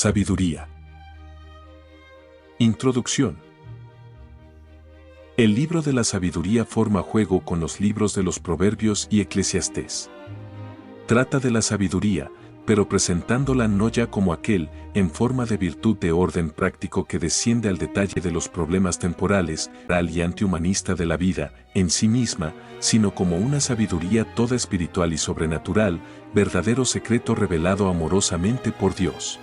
Sabiduría. Introducción. El libro de la sabiduría forma juego con los libros de los Proverbios y Eclesiastés. Trata de la sabiduría, pero presentándola no ya como aquel, en forma de virtud de orden práctico que desciende al detalle de los problemas temporales, real y antihumanista de la vida, en sí misma, sino como una sabiduría toda espiritual y sobrenatural, verdadero secreto revelado amorosamente por Dios.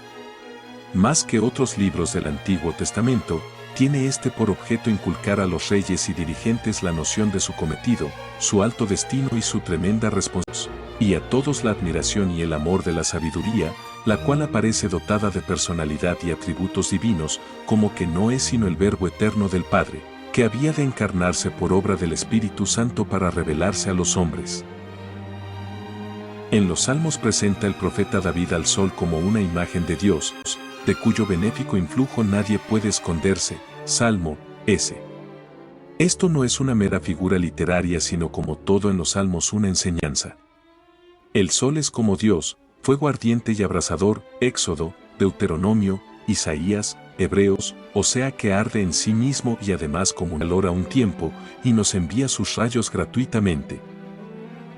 Más que otros libros del Antiguo Testamento, tiene este por objeto inculcar a los reyes y dirigentes la noción de su cometido, su alto destino y su tremenda responsabilidad, y a todos la admiración y el amor de la sabiduría, la cual aparece dotada de personalidad y atributos divinos, como que no es sino el Verbo eterno del Padre, que había de encarnarse por obra del Espíritu Santo para revelarse a los hombres. En los Salmos presenta el profeta David al sol como una imagen de Dios, de cuyo benéfico influjo nadie puede esconderse. Salmo S. Esto no es una mera figura literaria sino como todo en los Salmos una enseñanza. El sol es como Dios, fuego ardiente y abrasador, Éxodo, Deuteronomio, Isaías, Hebreos, o sea que arde en sí mismo y además como un calor a un tiempo, y nos envía sus rayos gratuitamente.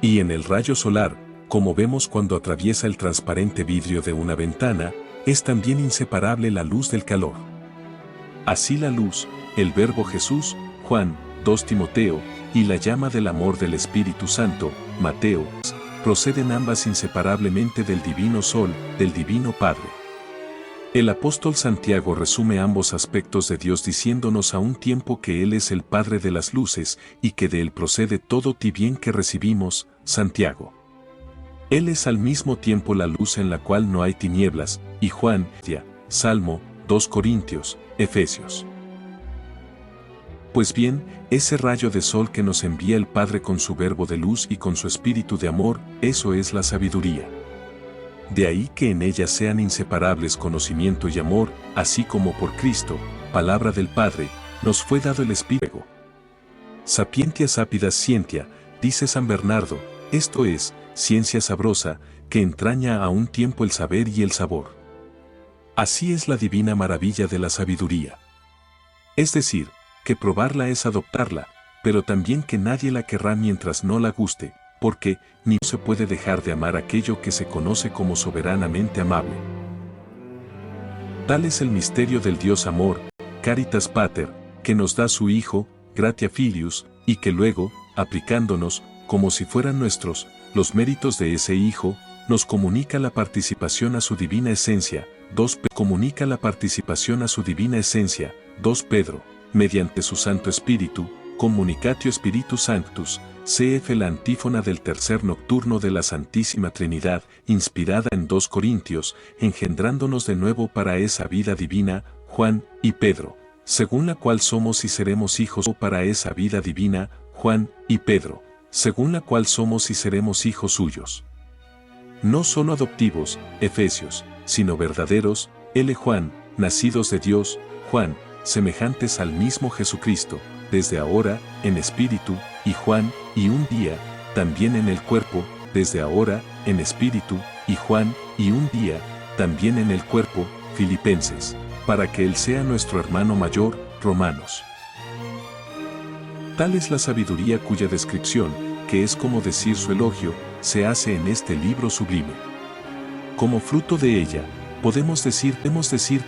Y en el rayo solar, como vemos cuando atraviesa el transparente vidrio de una ventana, es también inseparable la luz del calor. Así la luz, el Verbo Jesús, Juan, 2 Timoteo, y la llama del amor del Espíritu Santo, Mateo, proceden ambas inseparablemente del divino Sol, del divino Padre. El apóstol Santiago resume ambos aspectos de Dios diciéndonos a un tiempo que Él es el Padre de las luces y que de Él procede todo bien que recibimos, Santiago. Él es al mismo tiempo la luz en la cual no hay tinieblas, y Juan, Salmo, 2 Corintios, Efesios. Pues bien, ese rayo de sol que nos envía el Padre con su verbo de luz y con su espíritu de amor, eso es la sabiduría. De ahí que en ella sean inseparables conocimiento y amor, así como por Cristo, palabra del Padre, nos fue dado el Espíritu. Sapientia sapida scientia, dice San Bernardo, esto es, ciencia sabrosa, que entraña a un tiempo el saber y el sabor. Así es la divina maravilla de la sabiduría. Es decir, que probarla es adoptarla, pero también que nadie la querrá mientras no la guste, porque ni se puede dejar de amar aquello que se conoce como soberanamente amable. Tal es el misterio del Dios amor, Caritas Pater, que nos da su Hijo, Gratia Filius, y que luego, aplicándonos, como si fueran nuestros, los méritos de ese Hijo, nos comunica la participación a su divina esencia, 2 comunica la participación a su divina esencia, 2 Pedro, mediante su Santo Espíritu, Communicatio Spiritus Sanctus, cf. La antífona del tercer nocturno de la Santísima Trinidad, inspirada en 2 Corintios, engendrándonos de nuevo para esa vida divina, Juan y Pedro, según la cual somos y seremos hijos para esa vida divina, Juan y Pedro, según la cual somos y seremos hijos suyos. No solo adoptivos, Efesios, sino verdaderos, Juan, nacidos de Dios, Juan, semejantes al mismo Jesucristo, desde ahora, en espíritu, y Juan, y un día, también en el cuerpo, desde ahora, en espíritu, y Juan, y un día, también en el cuerpo, Filipenses, para que Él sea nuestro hermano mayor, Romanos. Tal es la sabiduría cuya descripción, que es como decir su elogio, se hace en este libro sublime. Como fruto de ella, podemos decir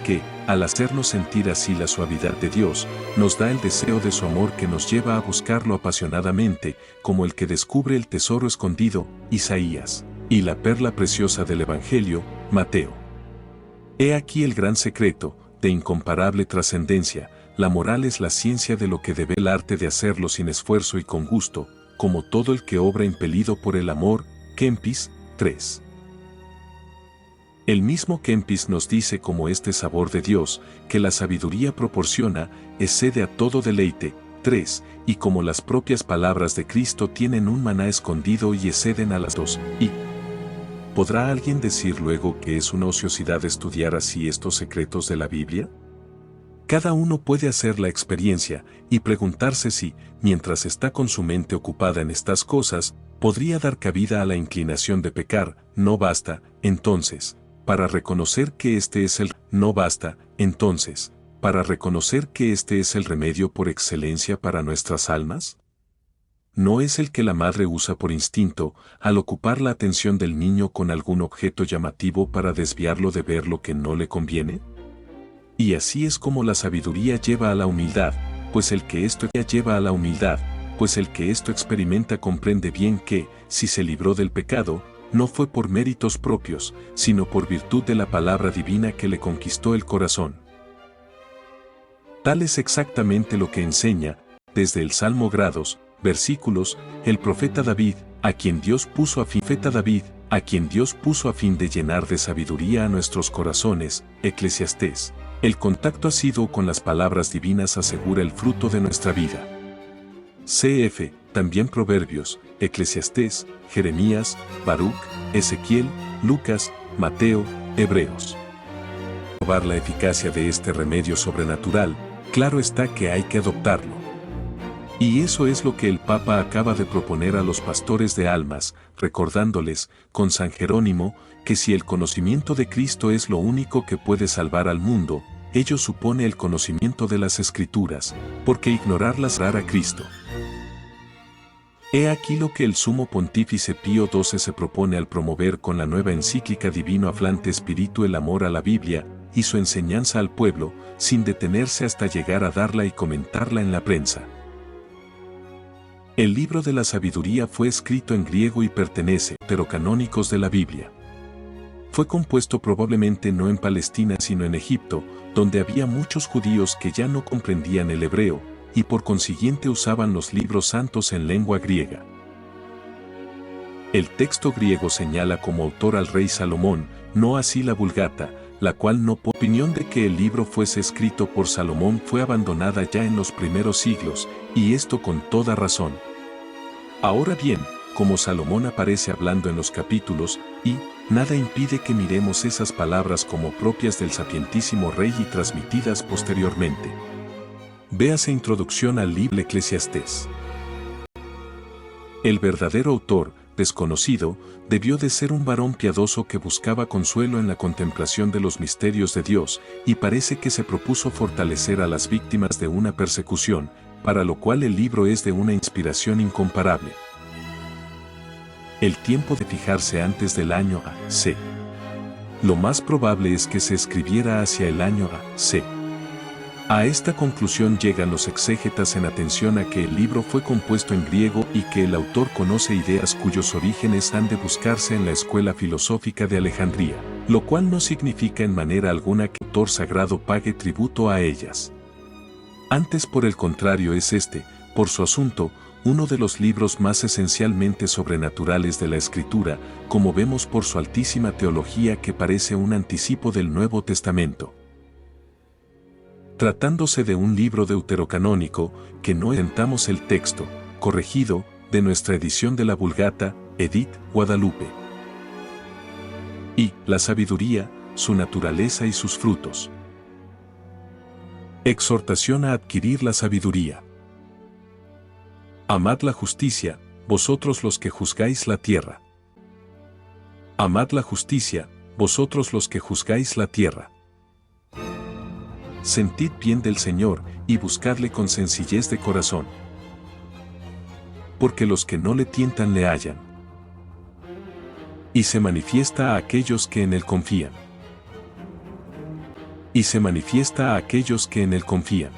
que, al hacernos sentir así la suavidad de Dios, nos da el deseo de su amor que nos lleva a buscarlo apasionadamente, como el que descubre el tesoro escondido, Isaías, y la perla preciosa del Evangelio, Mateo. He aquí el gran secreto, de incomparable trascendencia, la moral es la ciencia de lo que debe el arte de hacerlo sin esfuerzo y con gusto, como todo el que obra impelido por el amor, Kempis, 3. El mismo Kempis nos dice como este sabor de Dios, que la sabiduría proporciona, excede a todo deleite, 3, y como las propias palabras de Cristo tienen un maná escondido y exceden a las 2, y ¿podrá alguien decir luego que es una ociosidad estudiar así estos secretos de la Biblia? Cada uno puede hacer la experiencia y preguntarse si, mientras está con su mente ocupada en estas cosas, podría dar cabida a la inclinación de pecar. No basta, entonces, para reconocer que este es el... No basta, entonces, para reconocer que este es el remedio por excelencia para nuestras almas. ¿No es el que la madre usa por instinto al ocupar la atención del niño con algún objeto llamativo para desviarlo de ver lo que no le conviene? Y así es como la sabiduría lleva a la humildad, pues el que esto experimenta comprende bien que, si se libró del pecado, no fue por méritos propios, sino por virtud de la palabra divina que le conquistó el corazón. Tal es exactamente lo que enseña, desde el Salmo grados, versículos, el profeta David, a quien Dios puso a fin de llenar de sabiduría a nuestros corazones, Eclesiastés. El contacto asiduo con las palabras divinas asegura el fruto de nuestra vida. Cf. También Proverbios, Eclesiastés, Jeremías, Baruch, Ezequiel, Lucas, Mateo, Hebreos. Para probar la eficacia de este remedio sobrenatural, claro está que hay que adoptarlo. Y eso es lo que el Papa acaba de proponer a los pastores de almas, recordándoles, con San Jerónimo, que si el conocimiento de Cristo es lo único que puede salvar al mundo, ello supone el conocimiento de las Escrituras, porque ignorarlas hará a Cristo. He aquí lo que el Sumo Pontífice Pío XII se propone al promover con la nueva encíclica Divino Afflante Spiritu el amor a la Biblia y su enseñanza al pueblo, sin detenerse hasta llegar a darla y comentarla en la prensa. El libro de la sabiduría fue escrito en griego y pertenece a los deuterocanónicos de la Biblia. Fue compuesto probablemente no en Palestina sino en Egipto, donde había muchos judíos que ya no comprendían el hebreo, y por consiguiente usaban los libros santos en lengua griega. El texto griego señala como autor al rey Salomón, no así la Vulgata, la cual no por opinión de que el libro fuese escrito por Salomón fue abandonada ya en los primeros siglos, y esto con toda razón. Ahora bien, como Salomón aparece hablando en los capítulos, y nada impide que miremos esas palabras como propias del sapientísimo rey y transmitidas posteriormente. Véase Introducción al libro Eclesiastés. El verdadero autor, desconocido, debió de ser un varón piadoso que buscaba consuelo en la contemplación de los misterios de Dios, y parece que se propuso fortalecer a las víctimas de una persecución, para lo cual el libro es de una inspiración incomparable. El tiempo de fijarse antes del año A.C. Lo más probable es que se escribiera hacia el año A.C. A esta conclusión llegan los exégetas en atención a que el libro fue compuesto en griego y que el autor conoce ideas cuyos orígenes han de buscarse en la escuela filosófica de Alejandría, lo cual no significa en manera alguna que el autor sagrado pague tributo a ellas. Antes, por el contrario, es este, por su asunto, uno de los libros más esencialmente sobrenaturales de la Escritura, como vemos por su altísima teología que parece un anticipo del Nuevo Testamento. Tratándose de un libro deuterocanónico, que no inventamos el texto, corregido, de nuestra edición de la Vulgata, Edit, Guadalupe. Y, la sabiduría, su naturaleza y sus frutos. Exhortación a adquirir la sabiduría. Amad la justicia, vosotros los que juzgáis la tierra. Amad la justicia, vosotros los que juzgáis la tierra. Sentid bien del Señor, y buscadle con sencillez de corazón. Porque los que no le tientan le hallan. Y se manifiesta a aquellos que en él confían. Y se manifiesta a aquellos que en él confían.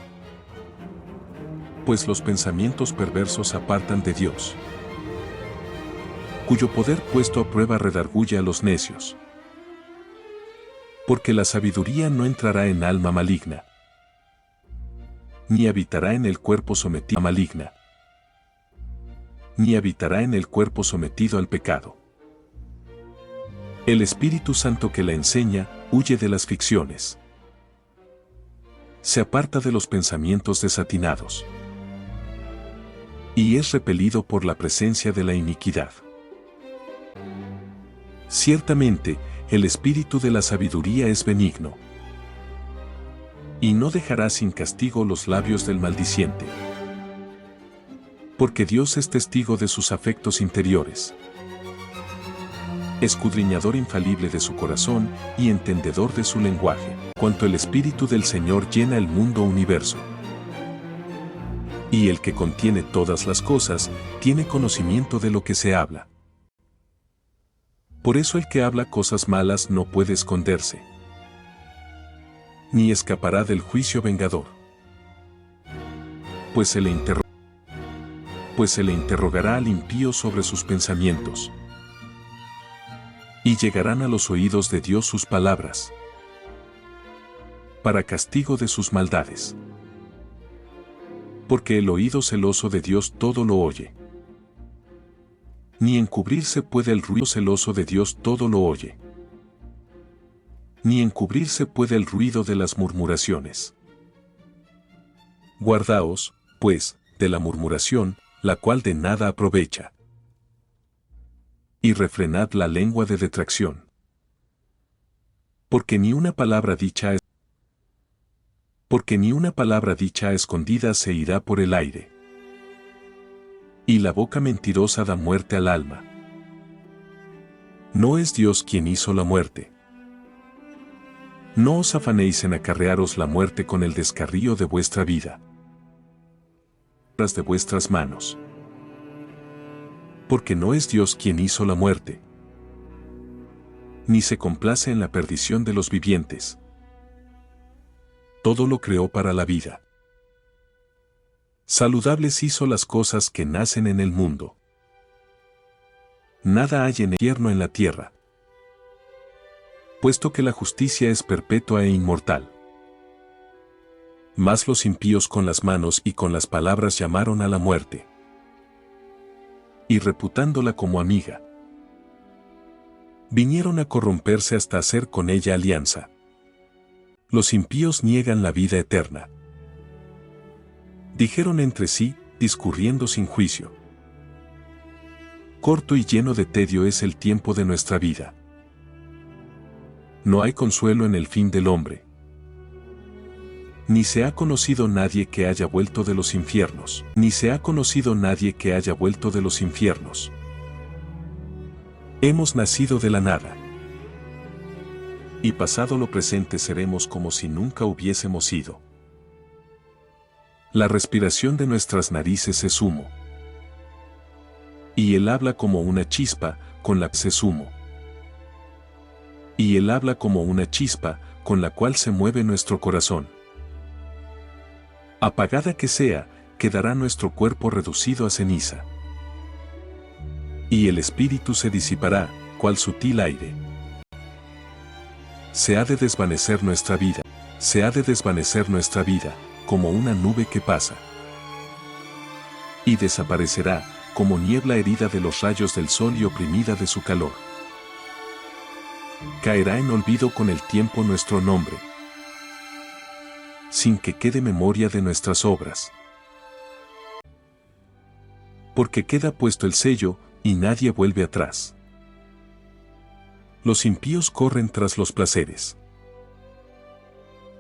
Pues los pensamientos perversos apartan de Dios, cuyo poder puesto a prueba redarguye a los necios. Porque la sabiduría no entrará en alma maligna, ni habitará en el cuerpo sometido a maligna, ni habitará en el cuerpo sometido al pecado. El Espíritu Santo que la enseña, huye de las ficciones. Se aparta de los pensamientos desatinados. Y es repelido por la presencia de la iniquidad. Ciertamente, el espíritu de la sabiduría es benigno. Y no dejará sin castigo los labios del maldiciente. Porque Dios es testigo de sus afectos interiores. escudriñador infalible de su corazón y entendedor de su lenguaje, cuanto el Espíritu del Señor llena el mundo universo. Y el que contiene todas las cosas, tiene conocimiento de lo que se habla. Por eso el que habla cosas malas no puede esconderse, ni escapará del juicio vengador. Pues se le interrogará al impío sobre sus pensamientos. Y llegarán a los oídos de Dios sus palabras, para castigo de sus maldades. Porque el oído celoso de Dios todo lo oye. Ni encubrirse puede el ruido celoso de Dios todo lo oye. Ni encubrirse puede el ruido de las murmuraciones. Guardaos, pues, de la murmuración, la cual de nada aprovecha. Y refrenad la lengua de detracción. Porque ni una palabra dicha a escondidas se irá por el aire. Y la boca mentirosa da muerte al alma. No es Dios quien hizo la muerte. No os afanéis en acarrearos la muerte con el descarrío de vuestra vida, de vuestras manos. Porque no es Dios quien hizo la muerte, ni se complace en la perdición de los vivientes. Todo lo creó para la vida. Saludables hizo las cosas que nacen en el mundo. Nada hay en invierno en la tierra, puesto que la justicia es perpetua e inmortal. Mas los impíos con las manos y con las palabras llamaron a la muerte, y reputándola como amiga, vinieron a corromperse hasta hacer con ella alianza. Los impíos niegan la vida eterna. Dijeron entre sí, discurriendo sin juicio: corto y lleno de tedio es el tiempo de nuestra vida. No hay consuelo en el fin del hombre. Ni se ha conocido nadie que haya vuelto de los infiernos. Ni se ha conocido nadie que haya vuelto de los infiernos. Hemos nacido de la nada. Y pasado lo presente seremos como si nunca hubiésemos sido. La respiración de nuestras narices es humo. Y él habla como una chispa, con la que es humo. Y él habla como una chispa, con la cual se mueve nuestro corazón. Apagada que sea, quedará nuestro cuerpo reducido a ceniza. Y el espíritu se disipará, cual sutil aire. Se ha de desvanecer nuestra vida, como una nube que pasa. Y desaparecerá, como niebla herida de los rayos del sol y oprimida de su calor. Caerá en olvido con el tiempo nuestro nombre, sin que quede memoria de nuestras obras. Porque queda puesto el sello, y nadie vuelve atrás. Los impíos corren tras los placeres.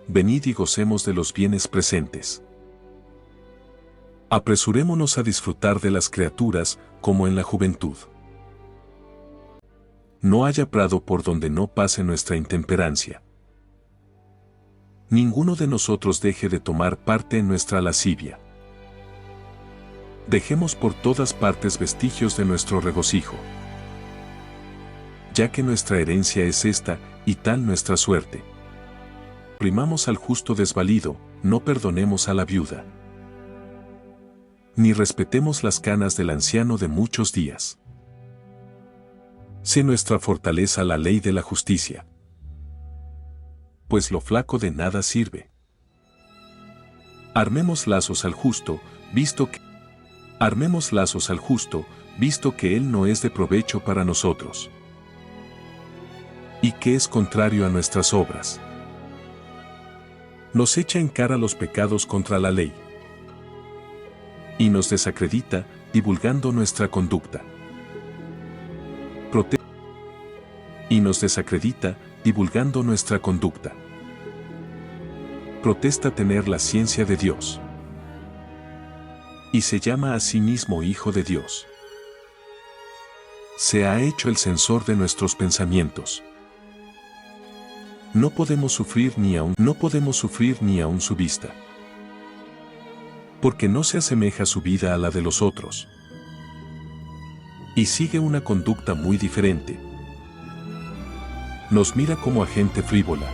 Venid y gocemos de los bienes presentes. Apresurémonos a disfrutar de las criaturas, como en la juventud. No haya prado por donde no pase nuestra intemperancia. Ninguno de nosotros deje de tomar parte en nuestra lascivia. Dejemos por todas partes vestigios de nuestro regocijo, ya que nuestra herencia es esta, y tal nuestra suerte. Primamos al justo desvalido, no perdonemos a la viuda, ni respetemos las canas del anciano de muchos días. Sé nuestra fortaleza la ley de la justicia, pues lo flaco de nada sirve. Armemos lazos al justo, visto que él no es de provecho para nosotros, y que es contrario a nuestras obras. Nos echa en cara los pecados contra la ley, y nos desacredita, divulgando nuestra conducta. Protesta tener la ciencia de Dios. Y se llama a sí mismo Hijo de Dios. se ha hecho el censor de nuestros pensamientos. No podemos sufrir ni aun su vista, porque no se asemeja su vida a la de los otros, y sigue una conducta muy diferente. Nos mira como a gente frívola.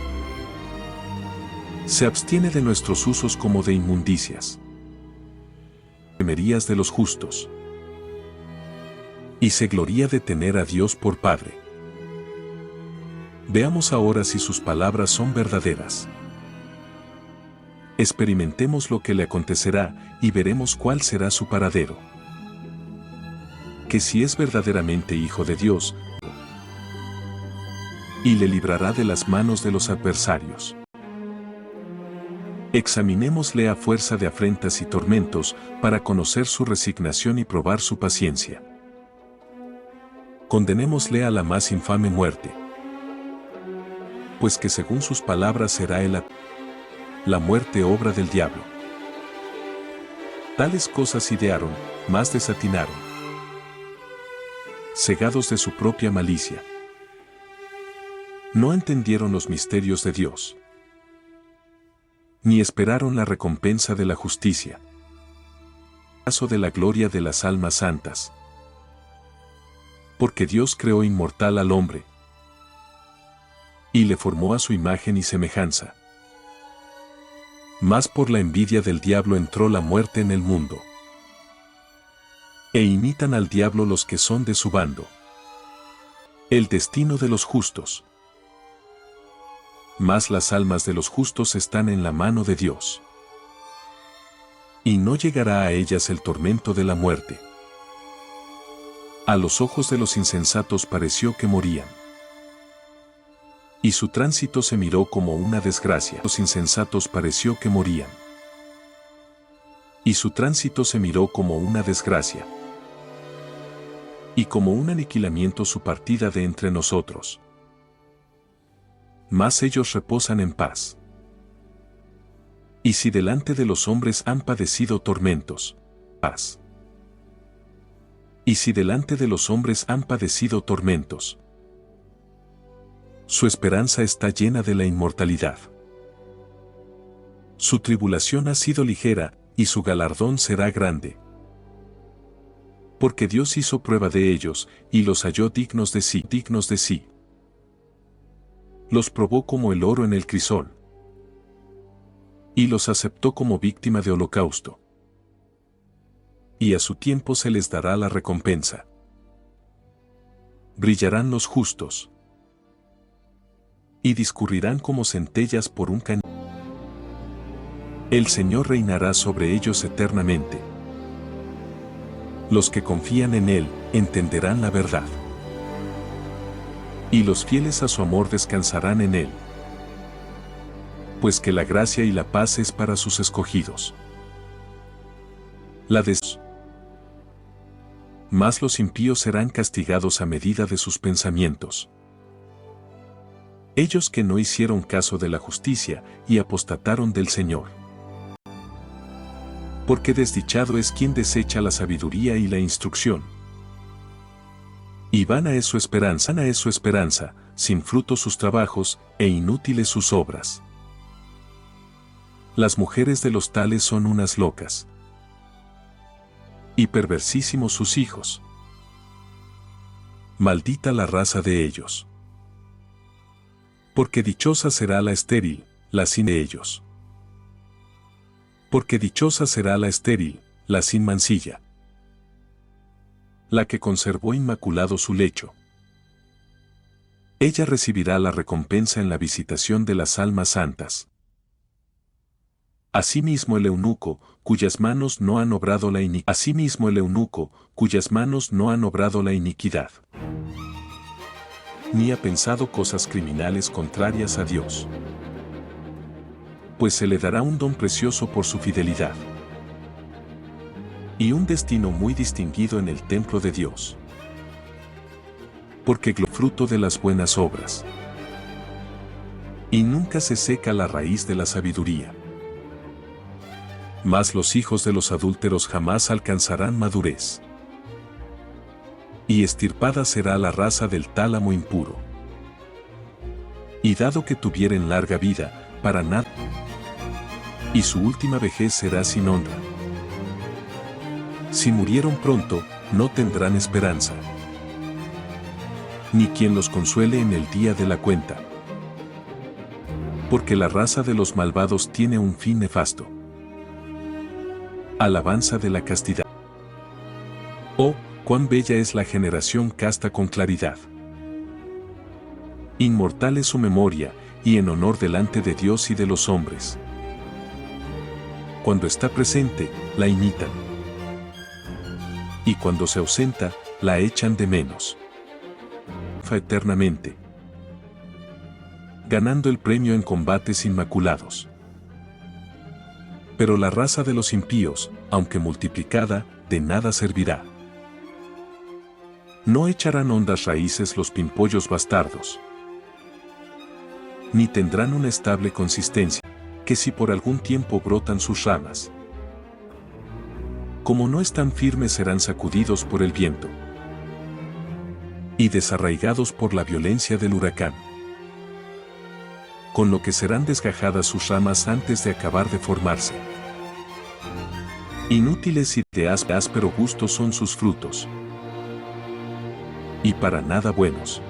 Se abstiene de nuestros usos como de inmundicias. Temerías de los justos. Y se gloría de tener a Dios por Padre. Veamos ahora si sus palabras son verdaderas. Experimentemos lo que le acontecerá y veremos cuál será su paradero. Que si es verdaderamente hijo de Dios, y le librará de las manos de los adversarios. Examinémosle a fuerza de afrentas y tormentos para conocer su resignación y probar su paciencia. Condenémosle a la más infame muerte, pues que según sus palabras será la muerte obra del diablo. Tales cosas idearon, mas desatinaron, cegados de su propia malicia. No entendieron los misterios de Dios, ni esperaron la recompensa de la justicia, caso de la gloria de las almas santas. Porque Dios creó inmortal al hombre, y le formó a su imagen y semejanza. Mas por la envidia del diablo entró la muerte en el mundo, e imitan al diablo los que son de su bando. El destino de los justos. Mas las almas de los justos están en la mano de Dios, y no llegará a ellas el tormento de la muerte. A los ojos de los insensatos pareció que morían, y su tránsito se miró como una desgracia. Los insensatos pareció que morían, y su tránsito se miró como una desgracia, y como un aniquilamiento su partida de entre nosotros. Mas ellos reposan en paz. Y si delante de los hombres han padecido tormentos, paz. Y si delante de los hombres han padecido tormentos, su esperanza está llena de la inmortalidad. Su tribulación ha sido ligera, y su galardón será grande. Porque Dios hizo prueba de ellos, y los halló dignos de sí. Los probó como el oro en el crisol, y los aceptó como víctima de holocausto. Y a su tiempo se les dará la recompensa. Brillarán los justos, y discurrirán como centellas por un cañón. El Señor reinará sobre ellos eternamente. Los que confían en Él entenderán la verdad, y los fieles a su amor descansarán en Él. Pues que la gracia y la paz es para sus escogidos. Mas los impíos serán castigados a medida de sus pensamientos. Ellos que no hicieron caso de la justicia y apostataron del Señor. Porque desdichado es quien desecha la sabiduría y la instrucción. Y vana es su esperanza, sin fruto sus trabajos, e inútiles sus obras. Las mujeres de los tales son unas locas, y perversísimos sus hijos. Maldita la raza de ellos. Porque dichosa será la estéril, la sin de ellos. Porque dichosa será la estéril, la sin mancilla, la que conservó inmaculado su lecho. Ella recibirá la recompensa en la visitación de las almas santas. Asimismo el eunuco, cuyas manos no han obrado la iniquidad, ni ha pensado cosas criminales contrarias a Dios, pues se le dará un don precioso por su fidelidad, y un destino muy distinguido en el templo de Dios. Porque fruto de las buenas obras, y nunca se seca la raíz de la sabiduría. Mas los hijos de los adúlteros jamás alcanzarán madurez, y estirpada será la raza del tálamo impuro. Y dado que tuvieren larga vida, para nada, y su última vejez será sin honra. Si murieron pronto, no tendrán esperanza, ni quien los consuele en el día de la cuenta. Porque la raza de los malvados tiene un fin nefasto. Alabanza de la castidad. Oh, cuán bella es la generación casta con claridad. Inmortal es su memoria, y en honor delante de Dios y de los hombres. Cuando está presente, la imitan. Y cuando se ausenta, la echan de menos. Eternamente, ganando el premio en combates inmaculados. Pero la raza de los impíos, aunque multiplicada, de nada servirá. No echarán hondas raíces los pimpollos bastardos, ni tendrán una estable consistencia, que si por algún tiempo brotan sus ramas, como no están firmes serán sacudidos por el viento y desarraigados por la violencia del huracán, con lo que serán desgajadas sus ramas antes de acabar de formarse. Inútiles y de áspero gusto son sus frutos, y para nada buenos.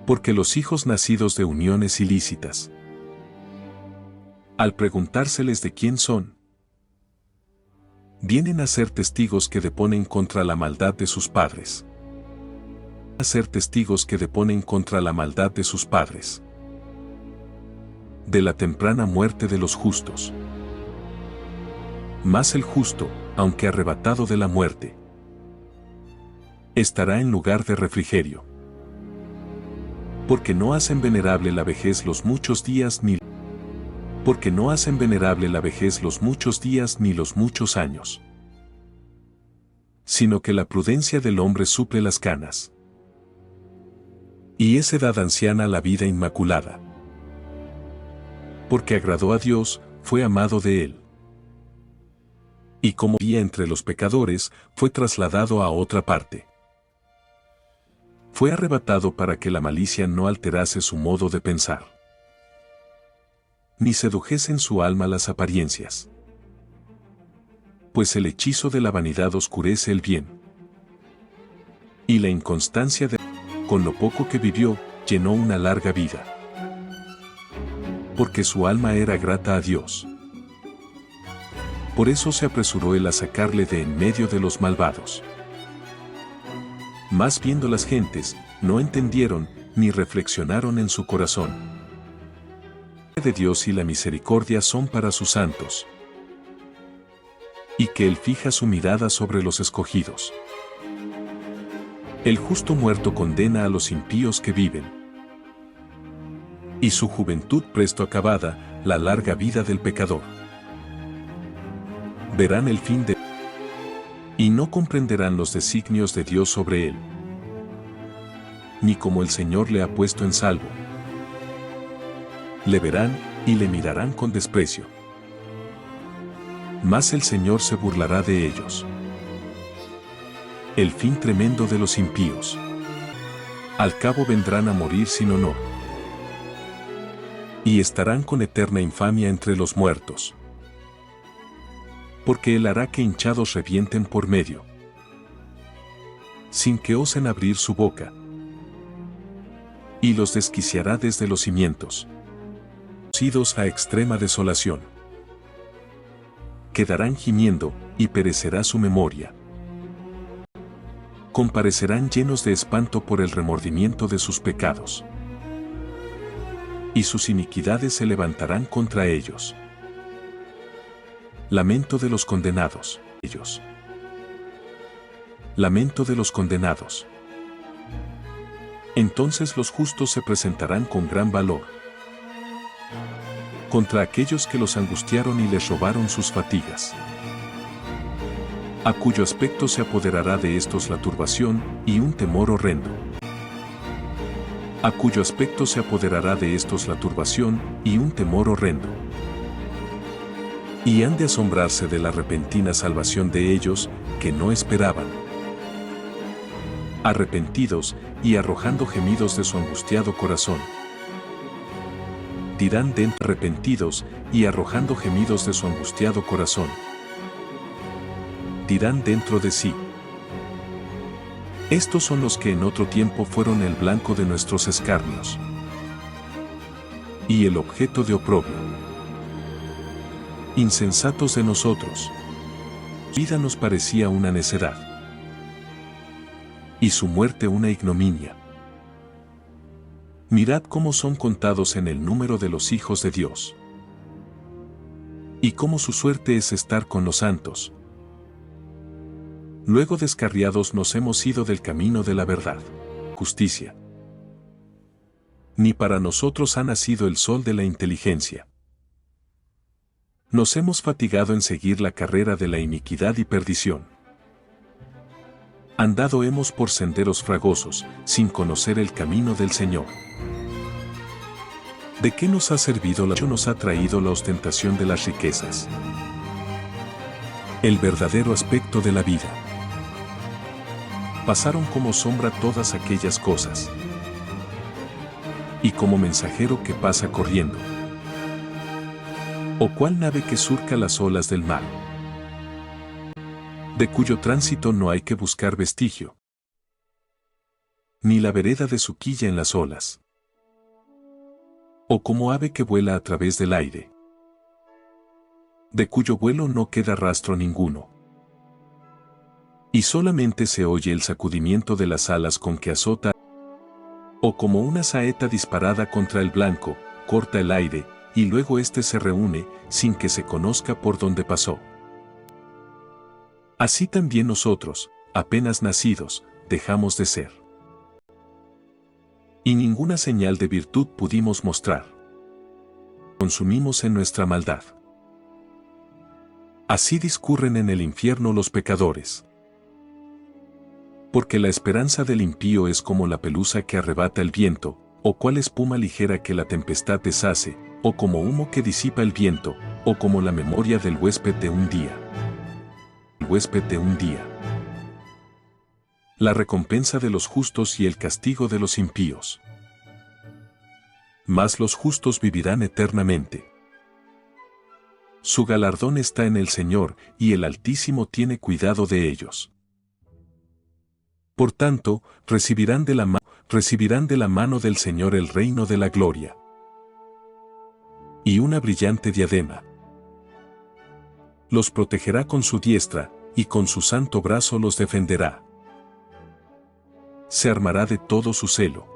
Porque los hijos nacidos de uniones ilícitas, al preguntárseles de quién son, vienen a ser testigos que deponen contra la maldad de sus padres. A ser testigos que deponen contra la maldad de sus padres. De la temprana muerte de los justos. Mas el justo, aunque arrebatado de la muerte, estará en lugar de refrigerio. Porque no hacen venerable la vejez los muchos días ni los muchos años. Sino que la prudencia del hombre suple las canas. Y es edad anciana la vida inmaculada. Porque agradó a Dios, fue amado de él. Y como vivía entre los pecadores, fue trasladado a otra parte. Fue arrebatado para que la malicia no alterase su modo de pensar, ni sedujesen su alma las apariencias. Pues el hechizo de la vanidad oscurece el bien. Y la inconstancia con lo poco que vivió, llenó una larga vida. Porque su alma era grata a Dios. Por eso se apresuró él a sacarle de en medio de los malvados. Mas viendo las gentes, no entendieron, ni reflexionaron en su corazón. De Dios y la misericordia son para sus santos. Y que él fija su mirada sobre los escogidos. El justo muerto condena a los impíos que viven. Y su juventud presto acabada, la larga vida del pecador. Verán el fin de y no comprenderán los designios de Dios sobre él, ni como el Señor le ha puesto en salvo. Le verán, y le mirarán con desprecio. Mas el Señor se burlará de ellos. El fin tremendo de los impíos. Al cabo vendrán a morir sin honor. Y estarán con eterna infamia entre los muertos. Porque él hará que hinchados revienten por medio, sin que osen abrir su boca. Y los desquiciará desde los cimientos. Idos a extrema desolación. Quedarán gimiendo, y perecerá su memoria. Comparecerán llenos de espanto por el remordimiento de sus pecados. Y sus iniquidades se levantarán contra ellos. Lamento de los condenados, ellos. Lamento de los condenados. Entonces los justos se presentarán con gran valor contra aquellos que los angustiaron y les robaron sus fatigas, a cuyo aspecto se apoderará de estos la turbación y un temor horrendo. A cuyo aspecto se apoderará de estos la turbación y un temor horrendo. Y han de asombrarse de la repentina salvación de ellos, que no esperaban. arrepentidos y arrojando gemidos de su angustiado corazón. Dirán dentro arrepentidos y arrojando gemidos de su angustiado corazón. Dirán dentro de sí: estos son los que en otro tiempo fueron el blanco de nuestros escarnios y el objeto de oprobio. Insensatos de nosotros. Su vida nos parecía una necedad, y su muerte una ignominia. Mirad cómo son contados en el número de los hijos de Dios, y cómo su suerte es estar con los santos. Luego descarriados nos hemos ido del camino de la verdad, justicia. Ni para nosotros ha nacido el sol de la inteligencia. Nos hemos fatigado en seguir la carrera de la iniquidad y perdición. Andado hemos por senderos fragosos, sin conocer el camino del Señor. ¿De qué nos ha servido nos ha traído la ostentación de las riquezas? El verdadero aspecto de la vida. Pasaron como sombra todas aquellas cosas, y como mensajero que pasa corriendo, o cual nave que surca las olas del mar, de cuyo tránsito no hay que buscar vestigio, ni la vereda de su quilla en las olas, o como ave que vuela a través del aire, de cuyo vuelo no queda rastro ninguno, y solamente se oye el sacudimiento de las alas con que azota, o como una saeta disparada contra el blanco, corta el aire, y luego éste se reúne, sin que se conozca por dónde pasó. Así también nosotros, apenas nacidos, dejamos de ser. Y ninguna señal de virtud pudimos mostrar. Consumimos en nuestra maldad. Así discurren en el infierno los pecadores. Porque la esperanza del impío es como la pelusa que arrebata el viento, o cual espuma ligera que la tempestad deshace, o como humo que disipa el viento, o como la memoria del huésped de un día. El huésped de un día. La recompensa de los justos y el castigo de los impíos. Mas los justos vivirán eternamente. Su galardón está en el Señor, y el Altísimo tiene cuidado de ellos. Por tanto, recibirán de la mano del Señor el reino de la gloria y una brillante diadema. Los protegerá con su diestra, y con su santo brazo los defenderá. Se armará de todo su celo,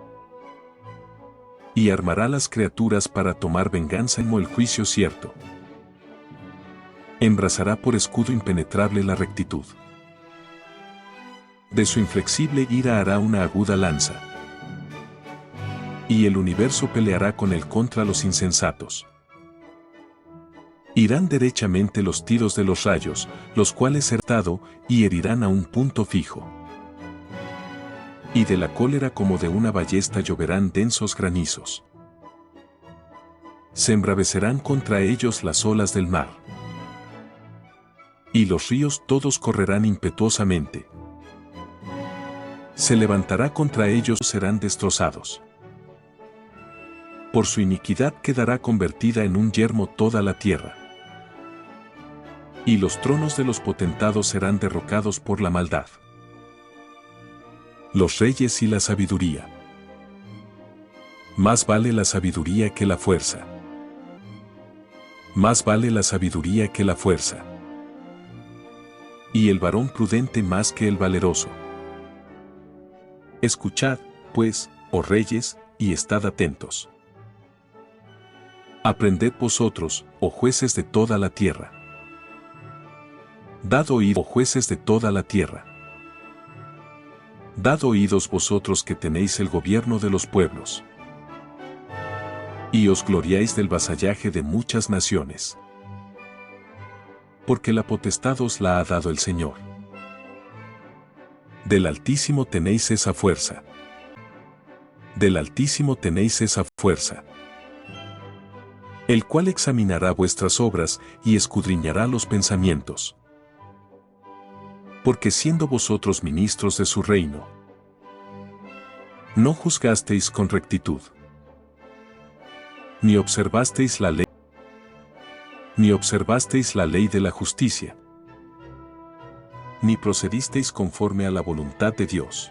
y armará las criaturas para tomar venganza como el juicio cierto. Embrazará por escudo impenetrable la rectitud. De su inflexible ira hará una aguda lanza. Y el universo peleará con él contra los insensatos. Irán derechamente los tiros de los rayos, los cuales acertado, y herirán a un punto fijo. Y de la cólera como de una ballesta lloverán densos granizos. Se embravecerán contra ellos las olas del mar. Y los ríos todos correrán impetuosamente. Se levantará contra ellos, serán destrozados. Por su iniquidad quedará convertida en un yermo toda la tierra. Y los tronos de los potentados serán derrocados por la maldad. Los reyes y la sabiduría. Más vale la sabiduría que la fuerza. Más vale la sabiduría que la fuerza. Y el varón prudente más que el valeroso. Escuchad, pues, oh reyes, y estad atentos. Aprended vosotros, oh jueces de toda la tierra. Dad oído, oh jueces de toda la tierra. Dad oídos vosotros que tenéis el gobierno de los pueblos. Y os gloriáis del vasallaje de muchas naciones. Porque la potestad os la ha dado el Señor. Del Altísimo tenéis esa fuerza. Del Altísimo tenéis esa fuerza. El cual examinará vuestras obras y escudriñará los pensamientos. Porque siendo vosotros ministros de su reino, No juzgasteis con rectitud, ni observasteis la ley de la justicia, ni procedisteis conforme a la voluntad de Dios.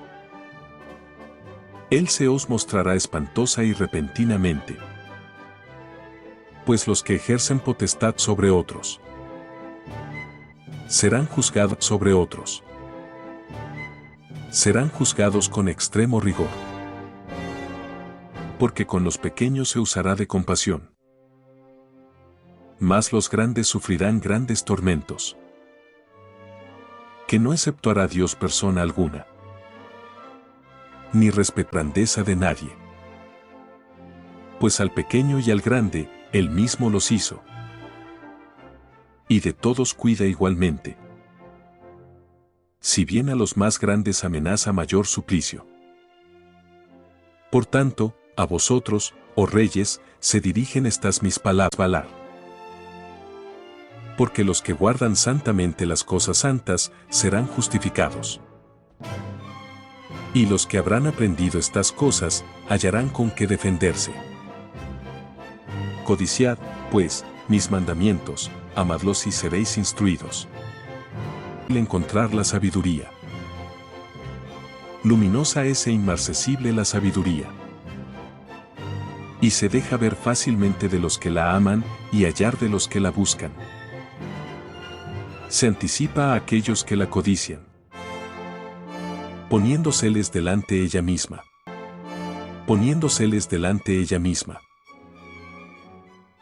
Él se os mostrará espantosa y repentinamente, pues los que ejercen potestad sobre otros serán juzgados sobre otros. Serán juzgados con extremo rigor, porque con los pequeños se usará de compasión. Mas los grandes sufrirán grandes tormentos, que no exceptuará Dios persona alguna, ni grandeza de nadie. Pues al pequeño y al grande, Él mismo los hizo, y de todos cuida igualmente. Si bien a los más grandes amenaza mayor suplicio. Por tanto, a vosotros, oh reyes, se dirigen estas mis palabras. Porque los que guardan santamente las cosas santas, serán justificados. Y los que habrán aprendido estas cosas, hallarán con qué defenderse. Codiciad, pues, mis mandamientos, amadlos y seréis instruidos. El encontrar la sabiduría. Luminosa es e inmarcesible la sabiduría. Y se deja ver fácilmente de los que la aman y hallar de los que la buscan. Se anticipa a aquellos que la codician, poniéndoseles delante ella misma. Poniéndoseles delante ella misma.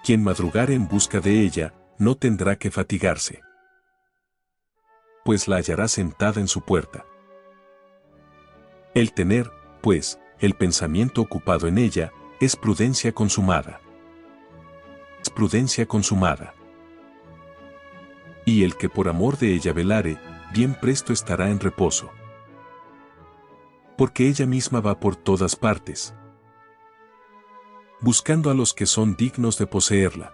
Quien madrugare en busca de ella, no tendrá que fatigarse, pues la hallará sentada en su puerta. El tener, pues, el pensamiento ocupado en ella, es prudencia consumada. Es prudencia consumada. Y el que por amor de ella velare, bien presto estará en reposo. Porque ella misma va por todas partes, buscando a los que son dignos de poseerla.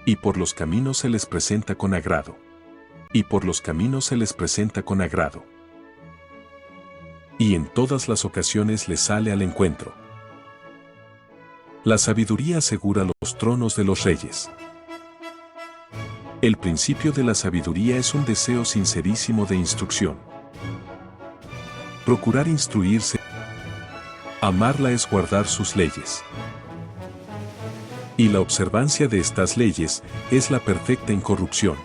Y por los caminos se les presenta con agrado. Y por los caminos se les presenta con agrado. Y en todas las ocasiones les sale al encuentro. La sabiduría asegura los tronos de los reyes. El principio de la sabiduría es un deseo sincerísimo de instrucción. Procurar instruirse. Amarla es guardar sus leyes. Y la observancia de estas leyes es la perfecta incorrupción.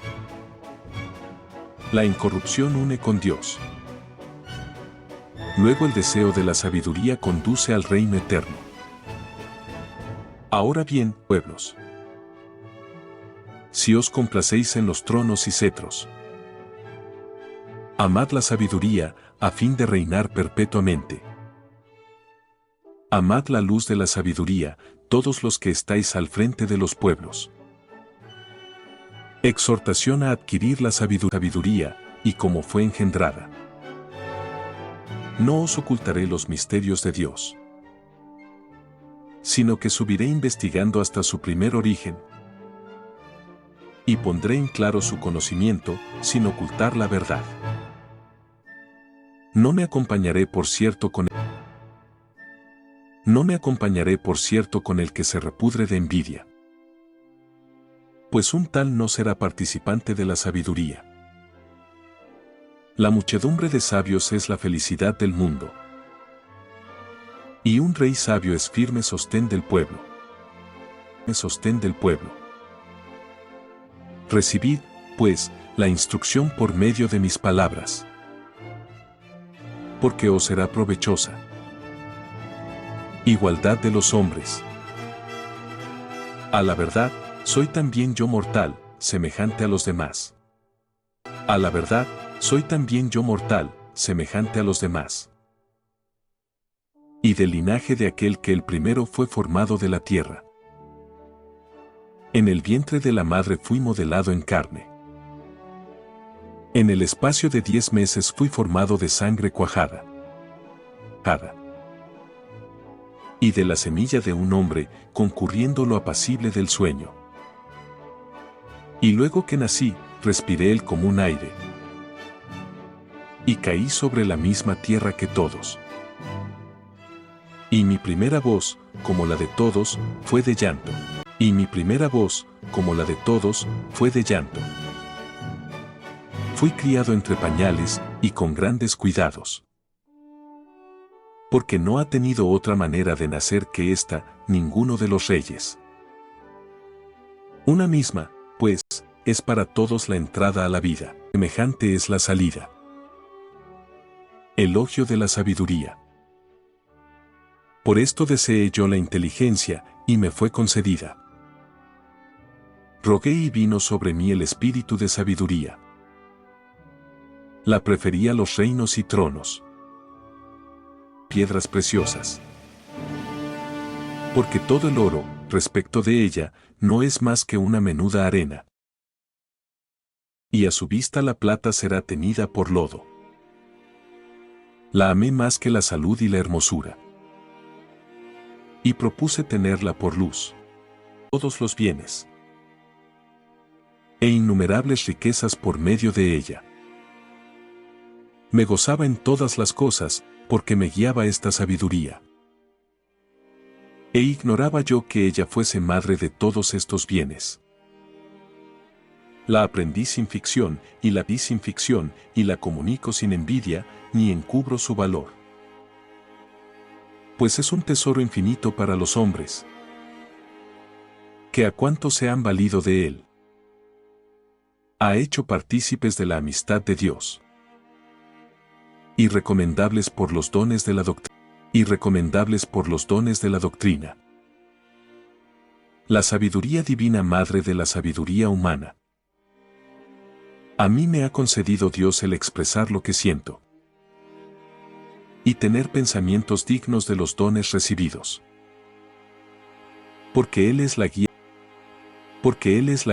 La incorrupción une con Dios. Luego el deseo de la sabiduría conduce al reino eterno. Ahora bien, pueblos, si os complacéis en los tronos y cetros, amad la sabiduría, a fin de reinar perpetuamente. Amad la luz de la sabiduría, todos los que estáis al frente de los pueblos. Exhortación a adquirir la sabiduría, y cómo fue engendrada. No os ocultaré los misterios de Dios, sino que subiré investigando hasta su primer origen, y pondré en claro su conocimiento, sin ocultar la verdad. No me acompañaré por cierto con el que se repudre de envidia, pues un tal no será participante de la sabiduría. La muchedumbre de sabios es la felicidad del mundo, y un rey sabio es firme sostén del pueblo. Recibid, pues, la instrucción por medio de mis palabras, porque os será provechosa. Igualdad de los hombres. A la verdad, soy también yo mortal, semejante a los demás. A la verdad, soy también yo mortal, semejante a los demás. Y del linaje de aquel que el primero fue formado de la tierra. En el vientre de la madre fui modelado en carne. En el espacio de 10 meses fui formado de sangre cuajada. Y de la semilla de un hombre, concurriendo lo apacible del sueño. Y luego que nací, respiré el común aire. Y caí sobre la misma tierra que todos. Y mi primera voz, como la de todos, fue de llanto. Y mi primera voz, como la de todos, fue de llanto. Fui criado entre pañales y con grandes cuidados. Porque no ha tenido otra manera de nacer que esta, ninguno de los reyes. Una misma, pues, es para todos la entrada a la vida, semejante es la salida. Elogio de la sabiduría. Por esto deseé yo la inteligencia, y me fue concedida. Rogué y vino sobre mí el espíritu de sabiduría. La preferí a los reinos y tronos. Piedras preciosas. Porque todo el oro, respecto de ella, no es más que una menuda arena. Y a su vista la plata será tenida por lodo. La amé más que la salud y la hermosura. Y propuse tenerla por luz. Todos los bienes. E innumerables riquezas por medio de ella. Me gozaba en todas las cosas, porque me guiaba esta sabiduría. E ignoraba yo que ella fuese madre de todos estos bienes. La aprendí sin ficción, y la vi sin ficción, y la comunico sin envidia, ni encubro su valor. Pues es un tesoro infinito para los hombres, que a cuantos se han valido de él, ha hecho partícipes de la amistad de Dios. Y recomendables por los dones de la doctrina. La sabiduría divina madre de la sabiduría humana. A mí me ha concedido Dios el expresar lo que siento. Y tener pensamientos dignos de los dones recibidos. Porque Él es la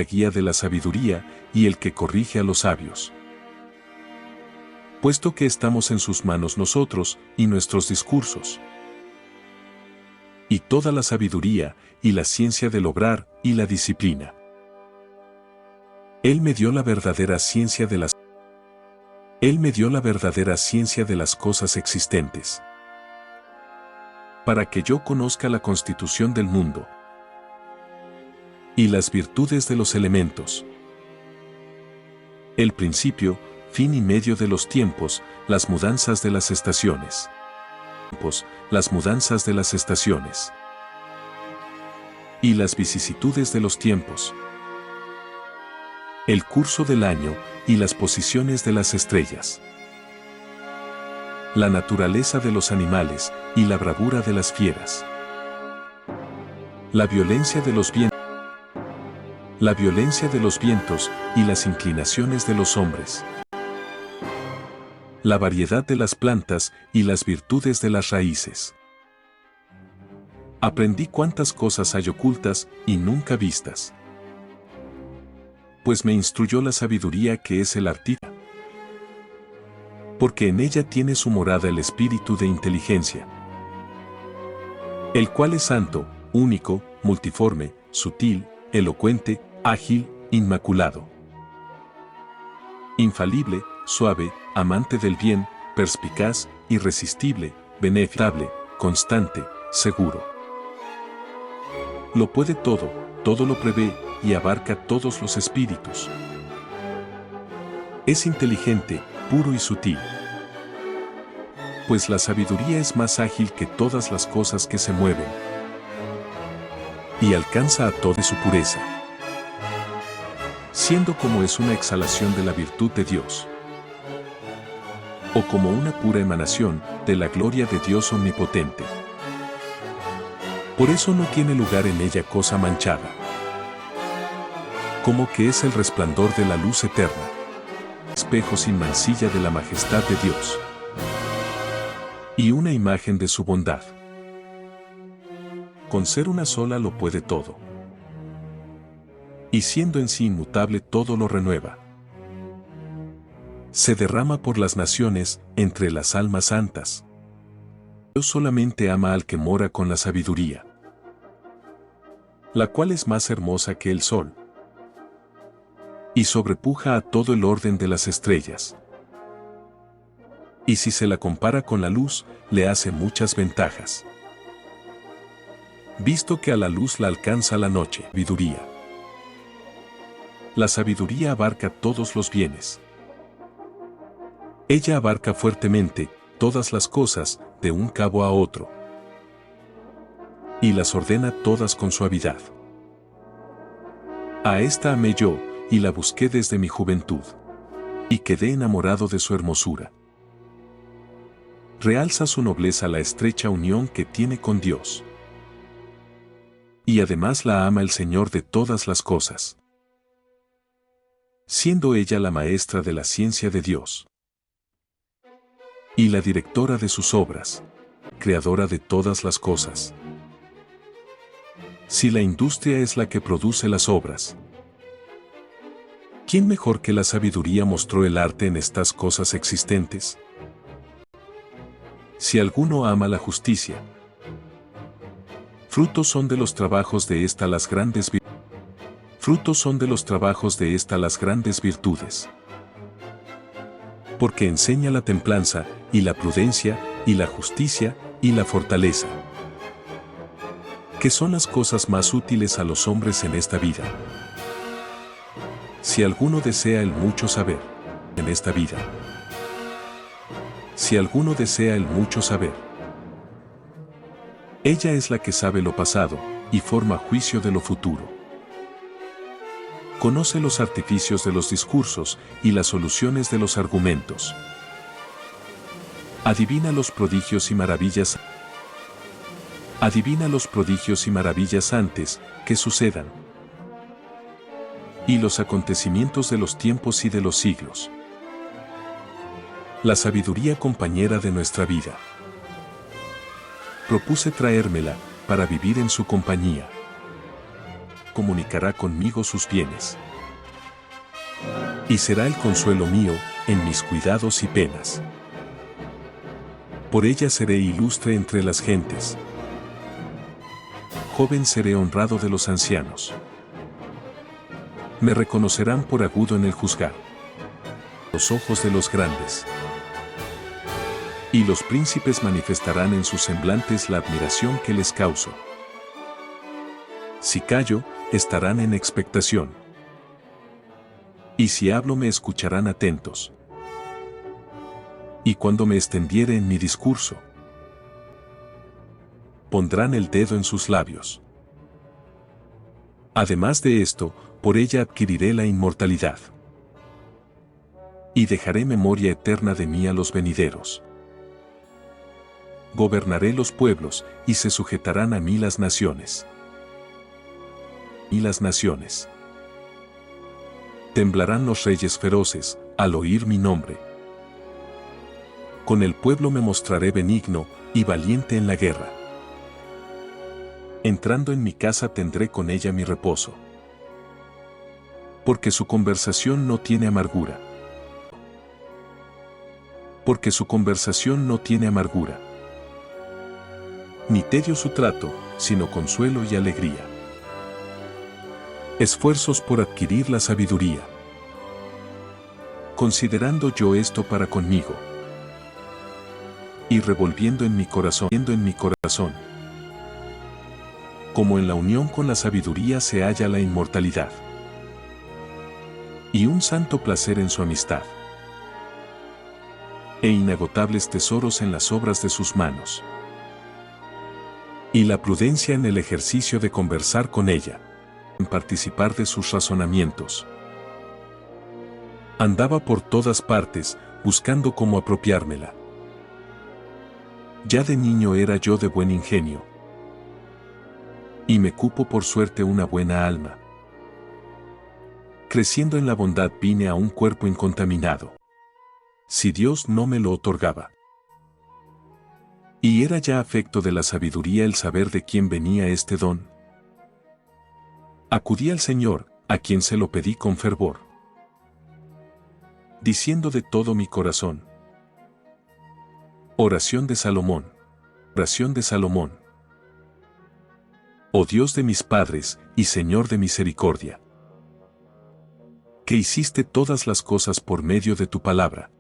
guía de la sabiduría y el que corrige a los sabios. Puesto que estamos en sus manos nosotros y nuestros discursos. Y toda la sabiduría y la ciencia del obrar y la disciplina. Él me dio la verdadera ciencia de las cosas existentes. Para que yo conozca la constitución del mundo. Y las virtudes de los elementos. El principio, fin y medio de los tiempos, las mudanzas de las estaciones. Y las vicisitudes de los tiempos. El curso del año y las posiciones de las estrellas. La naturaleza de los animales y la bravura de las fieras. La violencia de los vientos y las inclinaciones de los hombres. La variedad de las plantas y las virtudes de las raíces. Aprendí cuántas cosas hay ocultas y nunca vistas. Pues me instruyó la sabiduría que es el artífice. Porque en ella tiene su morada el espíritu de inteligencia. El cual es santo, único, multiforme, sutil, elocuente, ágil, inmaculado. Infalible, suave, amante del bien, perspicaz, irresistible, benéfico, constante, seguro. Lo puede todo, todo lo prevé y abarca todos los espíritus. Es inteligente, puro y sutil. Pues la sabiduría es más ágil que todas las cosas que se mueven. Y alcanza a toda su pureza. Siendo como es una exhalación de la virtud de Dios. O como una pura emanación de la gloria de Dios omnipotente. Por eso no tiene lugar en ella cosa manchada. Como que es el resplandor de la luz eterna. Espejo sin mancilla de la majestad de Dios. Y una imagen de su bondad. Con ser una sola lo puede todo. Y siendo en sí inmutable todo lo renueva. Se derrama por las naciones, entre las almas santas. Dios solamente ama al que mora con la sabiduría. La cual es más hermosa que el sol. Y sobrepuja a todo el orden de las estrellas. Y si se la compara con la luz, le hace muchas ventajas. visto que a la luz la alcanza la noche. Sabiduría. La sabiduría abarca todos los bienes. Ella abarca fuertemente todas las cosas, de un cabo a otro, y las ordena todas con suavidad. A esta amé yo, y la busqué desde mi juventud, y quedé enamorado de su hermosura. Realza su nobleza la estrecha unión que tiene con Dios. Y además la ama el Señor de todas las cosas, siendo ella la maestra de la ciencia de Dios, y la directora de sus obras, creadora de todas las cosas. Si la industria es la que produce las obras, ¿quién mejor que la sabiduría mostró el arte en estas cosas existentes? Si alguno ama la justicia, frutos son de los trabajos de esta las grandes virtudes. Frutos son de los trabajos de esta las grandes virtudes. Porque enseña la templanza, y la prudencia, y la justicia, y la fortaleza, que son las cosas más útiles a los hombres en esta vida. Si alguno desea el mucho saber, en esta vida. Si alguno desea el mucho saber, ella es la que sabe lo pasado, y forma juicio de lo futuro. Conoce los artificios de los discursos, y las soluciones de los argumentos. Adivina los prodigios y maravillas. Adivina los prodigios y maravillas antes que sucedan, y los acontecimientos de los tiempos y de los siglos. La sabiduría compañera de nuestra vida. Propuse traérmela para vivir en su compañía. Comunicará conmigo sus bienes, y será el consuelo mío en mis cuidados y penas. Por ella seré ilustre entre las gentes. Joven seré honrado de los ancianos. Me reconocerán por agudo en el juzgar. Los ojos de los grandes. Y los príncipes manifestarán en sus semblantes la admiración que les causo. Si callo, estarán en expectación. Y si hablo me escucharán atentos. Y cuando me extendiere en mi discurso, pondrán el dedo en sus labios. Además de esto, por ella adquiriré la inmortalidad. Y dejaré memoria eterna de mí a los venideros. Gobernaré los pueblos, y se sujetarán a mí las naciones. Y las naciones. Temblarán los reyes feroces, al oír mi nombre. Con el pueblo me mostraré benigno, y valiente en la guerra. Entrando en mi casa tendré con ella mi reposo. Porque su conversación no tiene amargura. Porque su conversación no tiene amargura. Ni tedio su trato, sino consuelo y alegría. Esfuerzos por adquirir la sabiduría. Considerando yo esto para conmigo. Y revolviendo en mi corazón. Como en la unión con la sabiduría se halla la inmortalidad. Y un santo placer en su amistad. E inagotables tesoros en las obras de sus manos. Y la prudencia en el ejercicio de conversar con ella. En participar de sus razonamientos. Andaba por todas partes, buscando cómo apropiármela. Ya de niño era yo de buen ingenio. Y me cupo por suerte una buena alma. Creciendo en la bondad vine a un cuerpo incontaminado. Si Dios no me lo otorgaba. Y era ya afecto de la sabiduría el saber de quién venía este don. Acudí al Señor, a quien se lo pedí con fervor, diciendo de todo mi corazón. Oración de Salomón. Oración de Salomón. Oh Dios de mis padres, y Señor de misericordia, que hiciste todas las cosas por medio de tu palabra,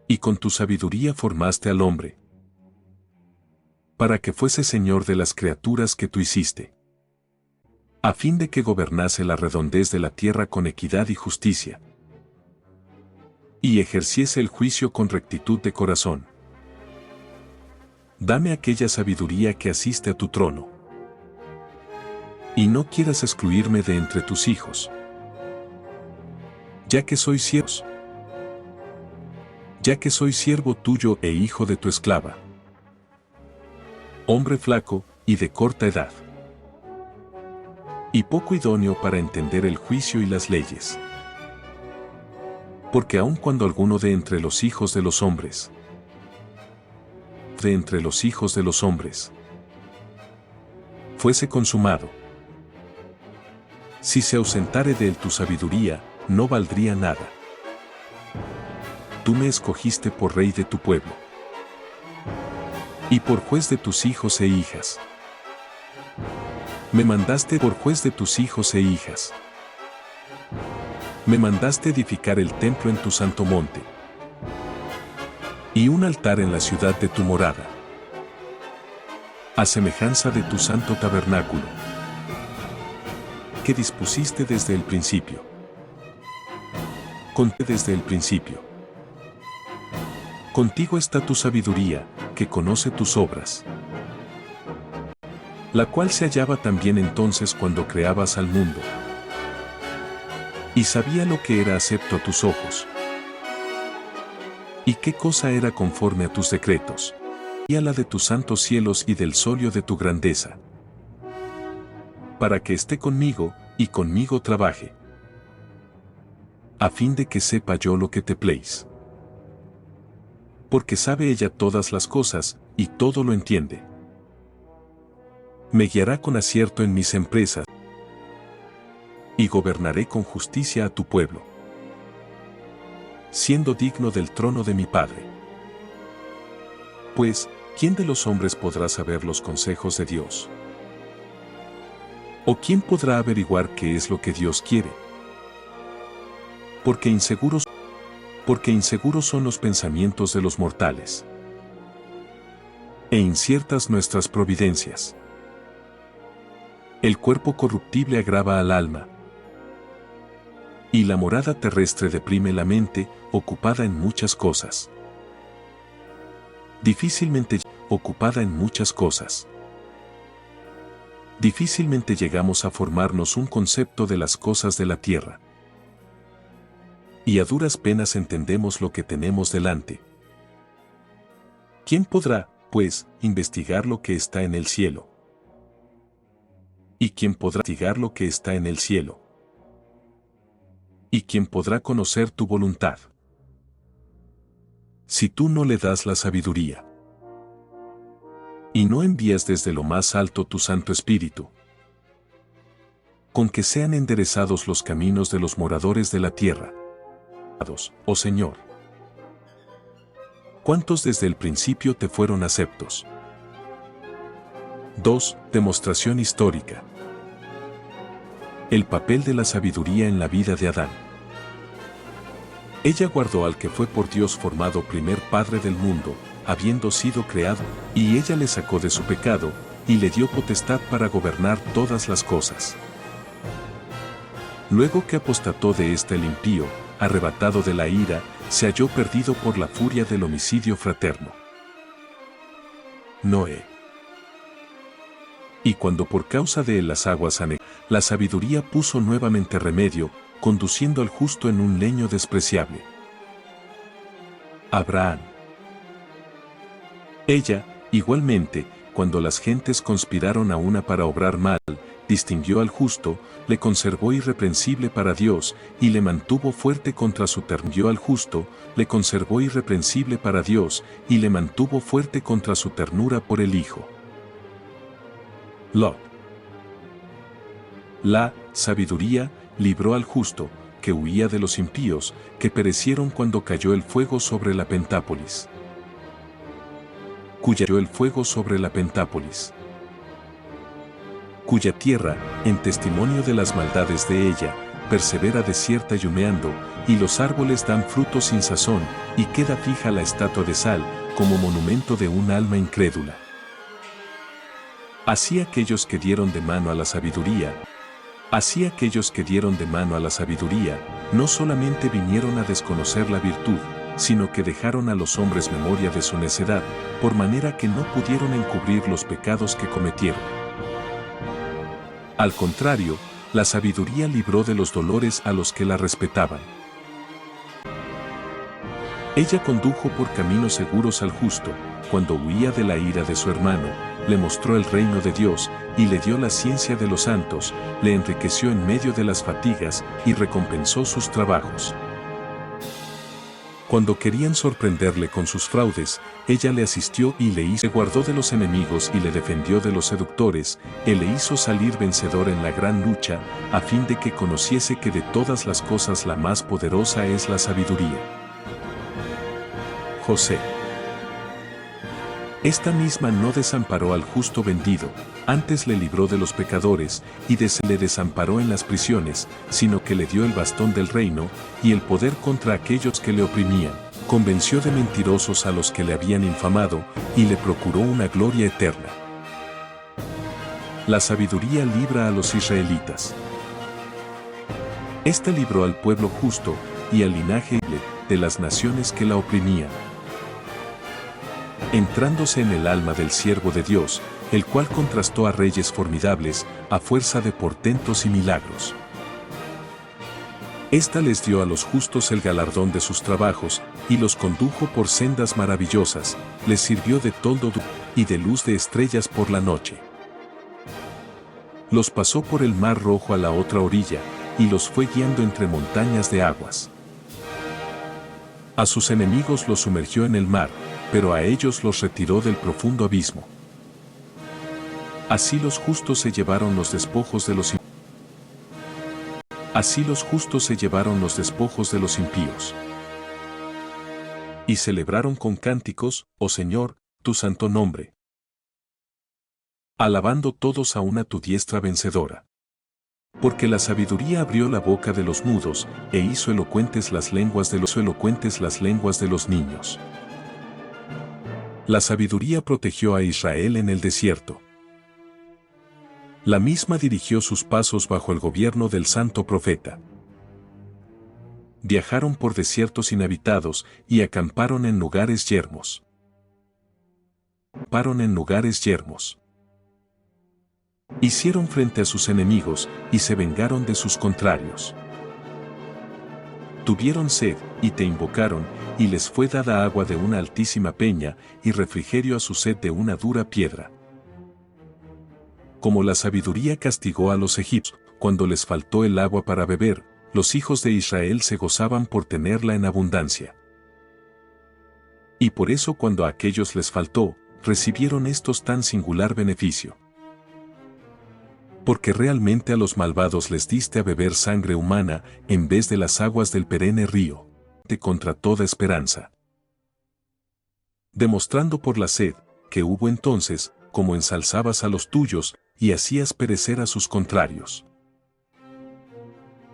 y con tu sabiduría formaste al hombre, para que fuese Señor de las criaturas que tú hiciste, a fin de que gobernase la redondez de la tierra con equidad y justicia, y ejerciese el juicio con rectitud de corazón. Dame aquella sabiduría que asiste a tu trono, y no quieras excluirme de entre tus hijos, ya que soy siervo tuyo e hijo de tu esclava, hombre flaco y de corta edad, y poco idóneo para entender el juicio y las leyes. Porque aun cuando alguno de entre los hijos de los hombres, fuese consumado, si se ausentare de él tu sabiduría, no valdría nada. Tú me escogiste por rey de tu pueblo, y por juez de tus hijos e hijas. Me mandaste por juez de tus hijos e hijas. Me mandaste edificar el templo en tu santo monte, y un altar en la ciudad de tu morada, a semejanza de tu santo tabernáculo, que dispusiste desde el principio. Contigo está tu sabiduría, que conoce tus obras, la cual se hallaba también entonces cuando creabas al mundo, y sabía lo que era acepto a tus ojos, y qué cosa era conforme a tus decretos, y a la de tus santos cielos y del solio de tu grandeza, para que esté conmigo, y conmigo trabaje, a fin de que sepa yo lo que te place. Porque sabe ella todas las cosas, y todo lo entiende. Me guiará con acierto en mis empresas, y gobernaré con justicia a tu pueblo, siendo digno del trono de mi Padre. Pues, ¿quién de los hombres podrá saber los consejos de Dios? ¿O quién podrá averiguar qué es lo que Dios quiere? Porque inseguros son los pensamientos de los mortales, e inciertas nuestras providencias. El cuerpo corruptible agrava al alma, y la morada terrestre deprime la mente, ocupada en muchas cosas. Difícilmente llegamos a formarnos un concepto de las cosas de la tierra, y a duras penas entendemos lo que tenemos delante. ¿Quién podrá, pues, investigar lo que está en el cielo? ¿Y quién podrá investigar lo que está en el cielo? ¿Y quién podrá conocer tu voluntad? Si tú no le das la sabiduría, y no envías desde lo más alto tu Santo Espíritu, con que sean enderezados los caminos de los moradores de la tierra. Oh Señor, ¿cuántos desde el principio te fueron aceptos? 2. Demostración histórica. El papel de la sabiduría en la vida de Adán. Ella guardó al que fue por Dios formado primer padre del mundo, habiendo sido creado, y ella le sacó de su pecado, y le dio potestad para gobernar todas las cosas. Luego que apostató de el impío, arrebatado de la ira, se halló perdido por la furia del homicidio fraterno. Noé. Y cuando por causa de él las aguas la sabiduría puso nuevamente remedio, conduciendo al justo en un leño despreciable. Abraham. Ella, igualmente, cuando las gentes conspiraron a una para obrar mal, distinguió al justo, le conservó irreprensible para Dios, y le mantuvo fuerte contra su ternura. Al justo, le conservó irreprensible para Dios, y le mantuvo fuerte contra su ternura por el Hijo. Lot. La sabiduría libró al justo, que huía de los impíos, que perecieron cuando cayó el fuego sobre la Pentápolis. Cuya tierra, en testimonio de las maldades de ella, persevera desierta y humeando, y los árboles dan frutos sin sazón, y queda fija la estatua de sal, como monumento de un alma incrédula. Así aquellos que dieron de mano a la sabiduría, no solamente vinieron a desconocer la virtud, sino que dejaron a los hombres memoria de su necedad, por manera que no pudieron encubrir los pecados que cometieron. Al contrario, la sabiduría libró de los dolores a los que la respetaban. Ella condujo por caminos seguros al justo, cuando huía de la ira de su hermano, le mostró el reino de Dios, y le dio la ciencia de los santos, le enriqueció en medio de las fatigas, y recompensó sus trabajos. Cuando querían sorprenderle con sus fraudes, ella le asistió y le guardó de los enemigos y le defendió de los seductores, él le hizo salir vencedor en la gran lucha, a fin de que conociese que de todas las cosas la más poderosa es la sabiduría. José. Esta misma no desamparó al justo vendido, antes le libró de los pecadores, y le desamparó en las prisiones, sino que le dio el bastón del reino, y el poder contra aquellos que le oprimían, convenció de mentirosos a los que le habían infamado, y le procuró una gloria eterna. La sabiduría libra a los israelitas. Esta libró al pueblo justo, y al linaje de las naciones que la oprimían. Entrándose en el alma del siervo de Dios, el cual contrastó a reyes formidables, a fuerza de portentos y milagros. Esta les dio a los justos el galardón de sus trabajos, y los condujo por sendas maravillosas, les sirvió de toldo y de luz de estrellas por la noche. Los pasó por el mar rojo a la otra orilla, y los fue guiando entre montañas de aguas. A sus enemigos los sumergió en el mar, pero a ellos los retiró del profundo abismo. Así los justos se llevaron los despojos de los impíos. Y celebraron con cánticos, oh Señor, tu santo nombre. Alabando todos a una tu diestra vencedora. Porque la sabiduría abrió la boca de los mudos, e hizo elocuentes las lenguas de los niños. La sabiduría protegió a Israel en el desierto. La misma dirigió sus pasos bajo el gobierno del santo profeta. Viajaron por desiertos inhabitados y acamparon en lugares yermos. Hicieron frente a sus enemigos y se vengaron de sus contrarios. Tuvieron sed, y te invocaron, y les fue dada agua de una altísima peña, y refrigerio a su sed de una dura piedra. Como la sabiduría castigó a los egipcios, cuando les faltó el agua para beber, los hijos de Israel se gozaban por tenerla en abundancia. Y por eso cuando a aquellos les faltó, recibieron estos tan singular beneficio. Porque realmente a los malvados les diste a beber sangre humana, en vez de las aguas del perenne río, contra toda esperanza. Demostrando por la sed, que hubo entonces, como ensalzabas a los tuyos, y hacías perecer a sus contrarios.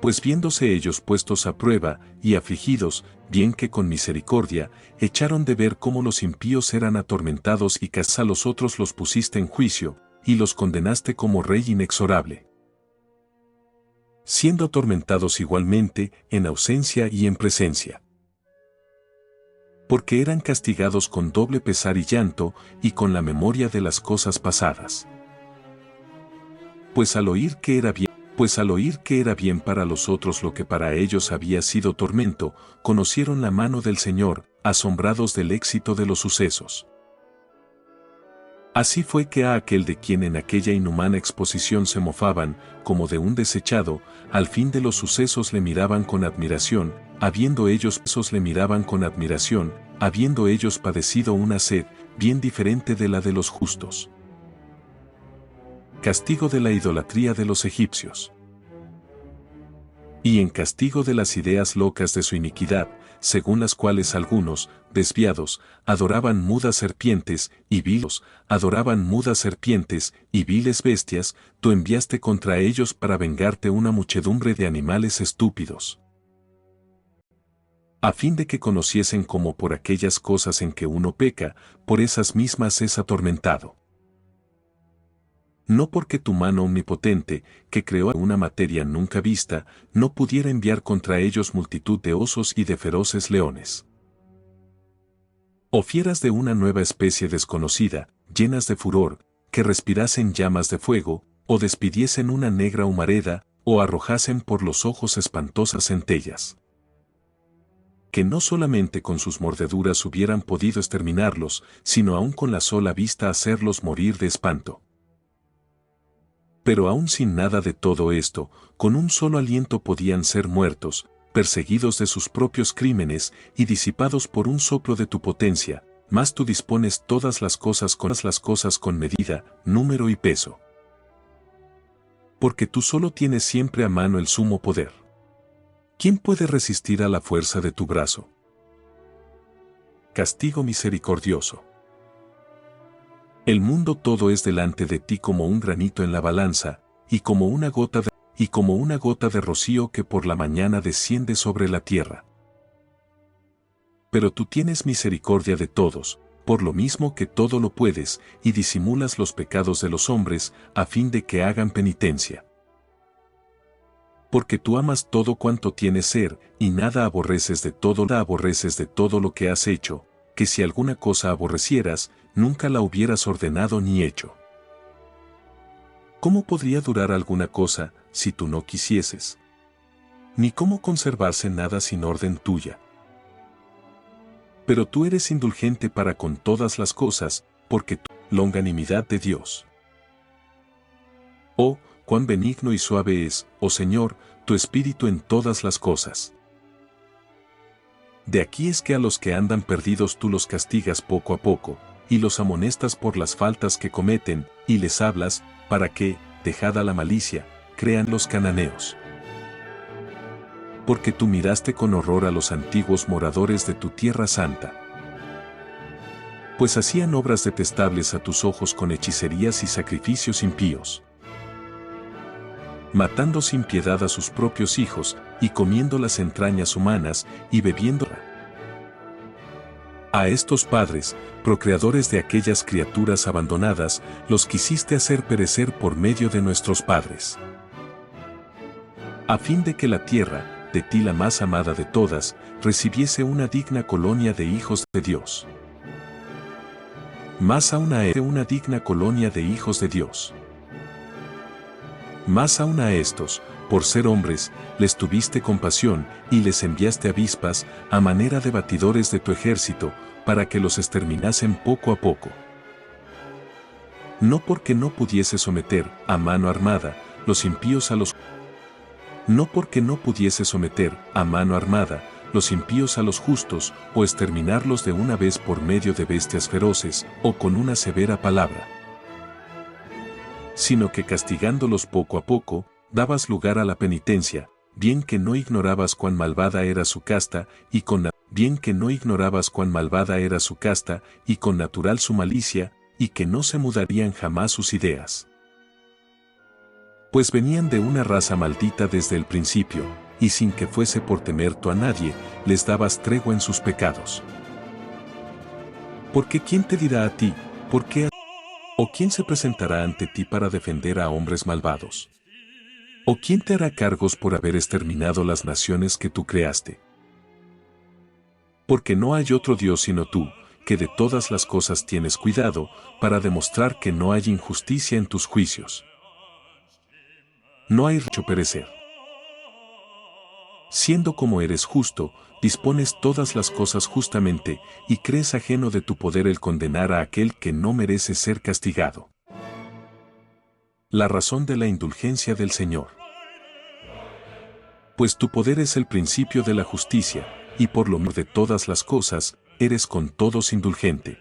Pues viéndose ellos puestos a prueba, y afligidos, bien que con misericordia, echaron de ver cómo los impíos eran atormentados y a los otros los pusiste en juicio, y los condenaste como rey inexorable. Siendo atormentados igualmente, en ausencia y en presencia. Porque eran castigados con doble pesar y llanto, y con la memoria de las cosas pasadas. Pues al oír que era bien para los otros lo que para ellos había sido tormento, conocieron la mano del Señor, asombrados del éxito de los sucesos. Así fue que a aquel de quien en aquella inhumana exposición se mofaban, como de un desechado, al fin de los sucesos le miraban con admiración, habiendo ellos padecido una sed, bien diferente de la de los justos. Castigo de la idolatría de los egipcios. Y en castigo de las ideas locas de su iniquidad, según las cuales algunos, desviados, adoraban mudas serpientes y viles bestias, tú enviaste contra ellos para vengarte una muchedumbre de animales estúpidos. A fin de que conociesen cómo por aquellas cosas en que uno peca, por esas mismas es atormentado. No porque tu mano omnipotente, que creó una materia nunca vista, no pudiera enviar contra ellos multitud de osos y de feroces leones. O fieras de una nueva especie desconocida, llenas de furor, que respirasen llamas de fuego, o despidiesen una negra humareda, o arrojasen por los ojos espantosas centellas. Que no solamente con sus mordeduras hubieran podido exterminarlos, sino aún con la sola vista hacerlos morir de espanto. Pero aún sin nada de todo esto, con un solo aliento podían ser muertos, perseguidos de sus propios crímenes y disipados por un soplo de tu potencia, mas tú dispones todas las cosas con medida, número y peso. Porque tú solo tienes siempre a mano el sumo poder. ¿Quién puede resistir a la fuerza de tu brazo? Castigo misericordioso. El mundo todo es delante de ti como un granito en la balanza, y como una gota de rocío que por la mañana desciende sobre la tierra. Pero tú tienes misericordia de todos, por lo mismo que todo lo puedes, y disimulas los pecados de los hombres, a fin de que hagan penitencia. Porque tú amas todo cuanto tienes ser, y nada aborreces de todo lo que has hecho, que si alguna cosa aborrecieras, nunca la hubieras ordenado ni hecho. ¿Cómo podría durar alguna cosa, si tú no quisieses? Ni cómo conservarse nada sin orden tuya. Pero tú eres indulgente para con todas las cosas, porque tu longanimidad de Dios. Oh, cuán benigno y suave es, oh Señor, tu espíritu en todas las cosas. De aquí es que a los que andan perdidos tú los castigas poco a poco, y los amonestas por las faltas que cometen, y les hablas, para que, dejada la malicia, crean los cananeos. Porque tú miraste con horror a los antiguos moradores de tu tierra santa. Pues hacían obras detestables a tus ojos con hechicerías y sacrificios impíos. Matando sin piedad a sus propios hijos, y comiendo las entrañas humanas, y bebiendo. A estos padres, procreadores de aquellas criaturas abandonadas, los quisiste hacer perecer por medio de nuestros padres. A fin de que la tierra, de ti la más amada de todas, recibiese una digna colonia de hijos de Dios. Más aún a una digna colonia de hijos de Dios. Más aún a estos, por ser hombres, les tuviste compasión y les enviaste avispas, a manera de batidores de tu ejército, para que los exterminasen poco a poco. No porque no pudiese someter, a mano armada, los impíos a los... No porque no pudiese someter, a mano armada, los impíos a los justos, o exterminarlos de una vez por medio de bestias feroces, o con una severa palabra. Sino que castigándolos poco a poco, dabas lugar a la penitencia, bien que no ignorabas cuán malvada era su casta, y con natural su malicia, y que no se mudarían jamás sus ideas. Pues venían de una raza maldita desde el principio, y sin que fuese por temer tú a nadie, les dabas tregua en sus pecados. Porque ¿quién te dirá a ti, por qué? ¿O quién se presentará ante ti para defender a hombres malvados? ¿O quién te hará cargos por haber exterminado las naciones que tú creaste? Porque no hay otro Dios sino tú, que de todas las cosas tienes cuidado, para demostrar que no hay injusticia en tus juicios. No hay hecho perecer. Siendo como eres justo, dispones todas las cosas justamente, y crees ajeno de tu poder el condenar a aquel que no merece ser castigado. La razón de la indulgencia del Señor. Pues tu poder es el principio de la justicia, y por lo menos de todas las cosas, eres con todos indulgente.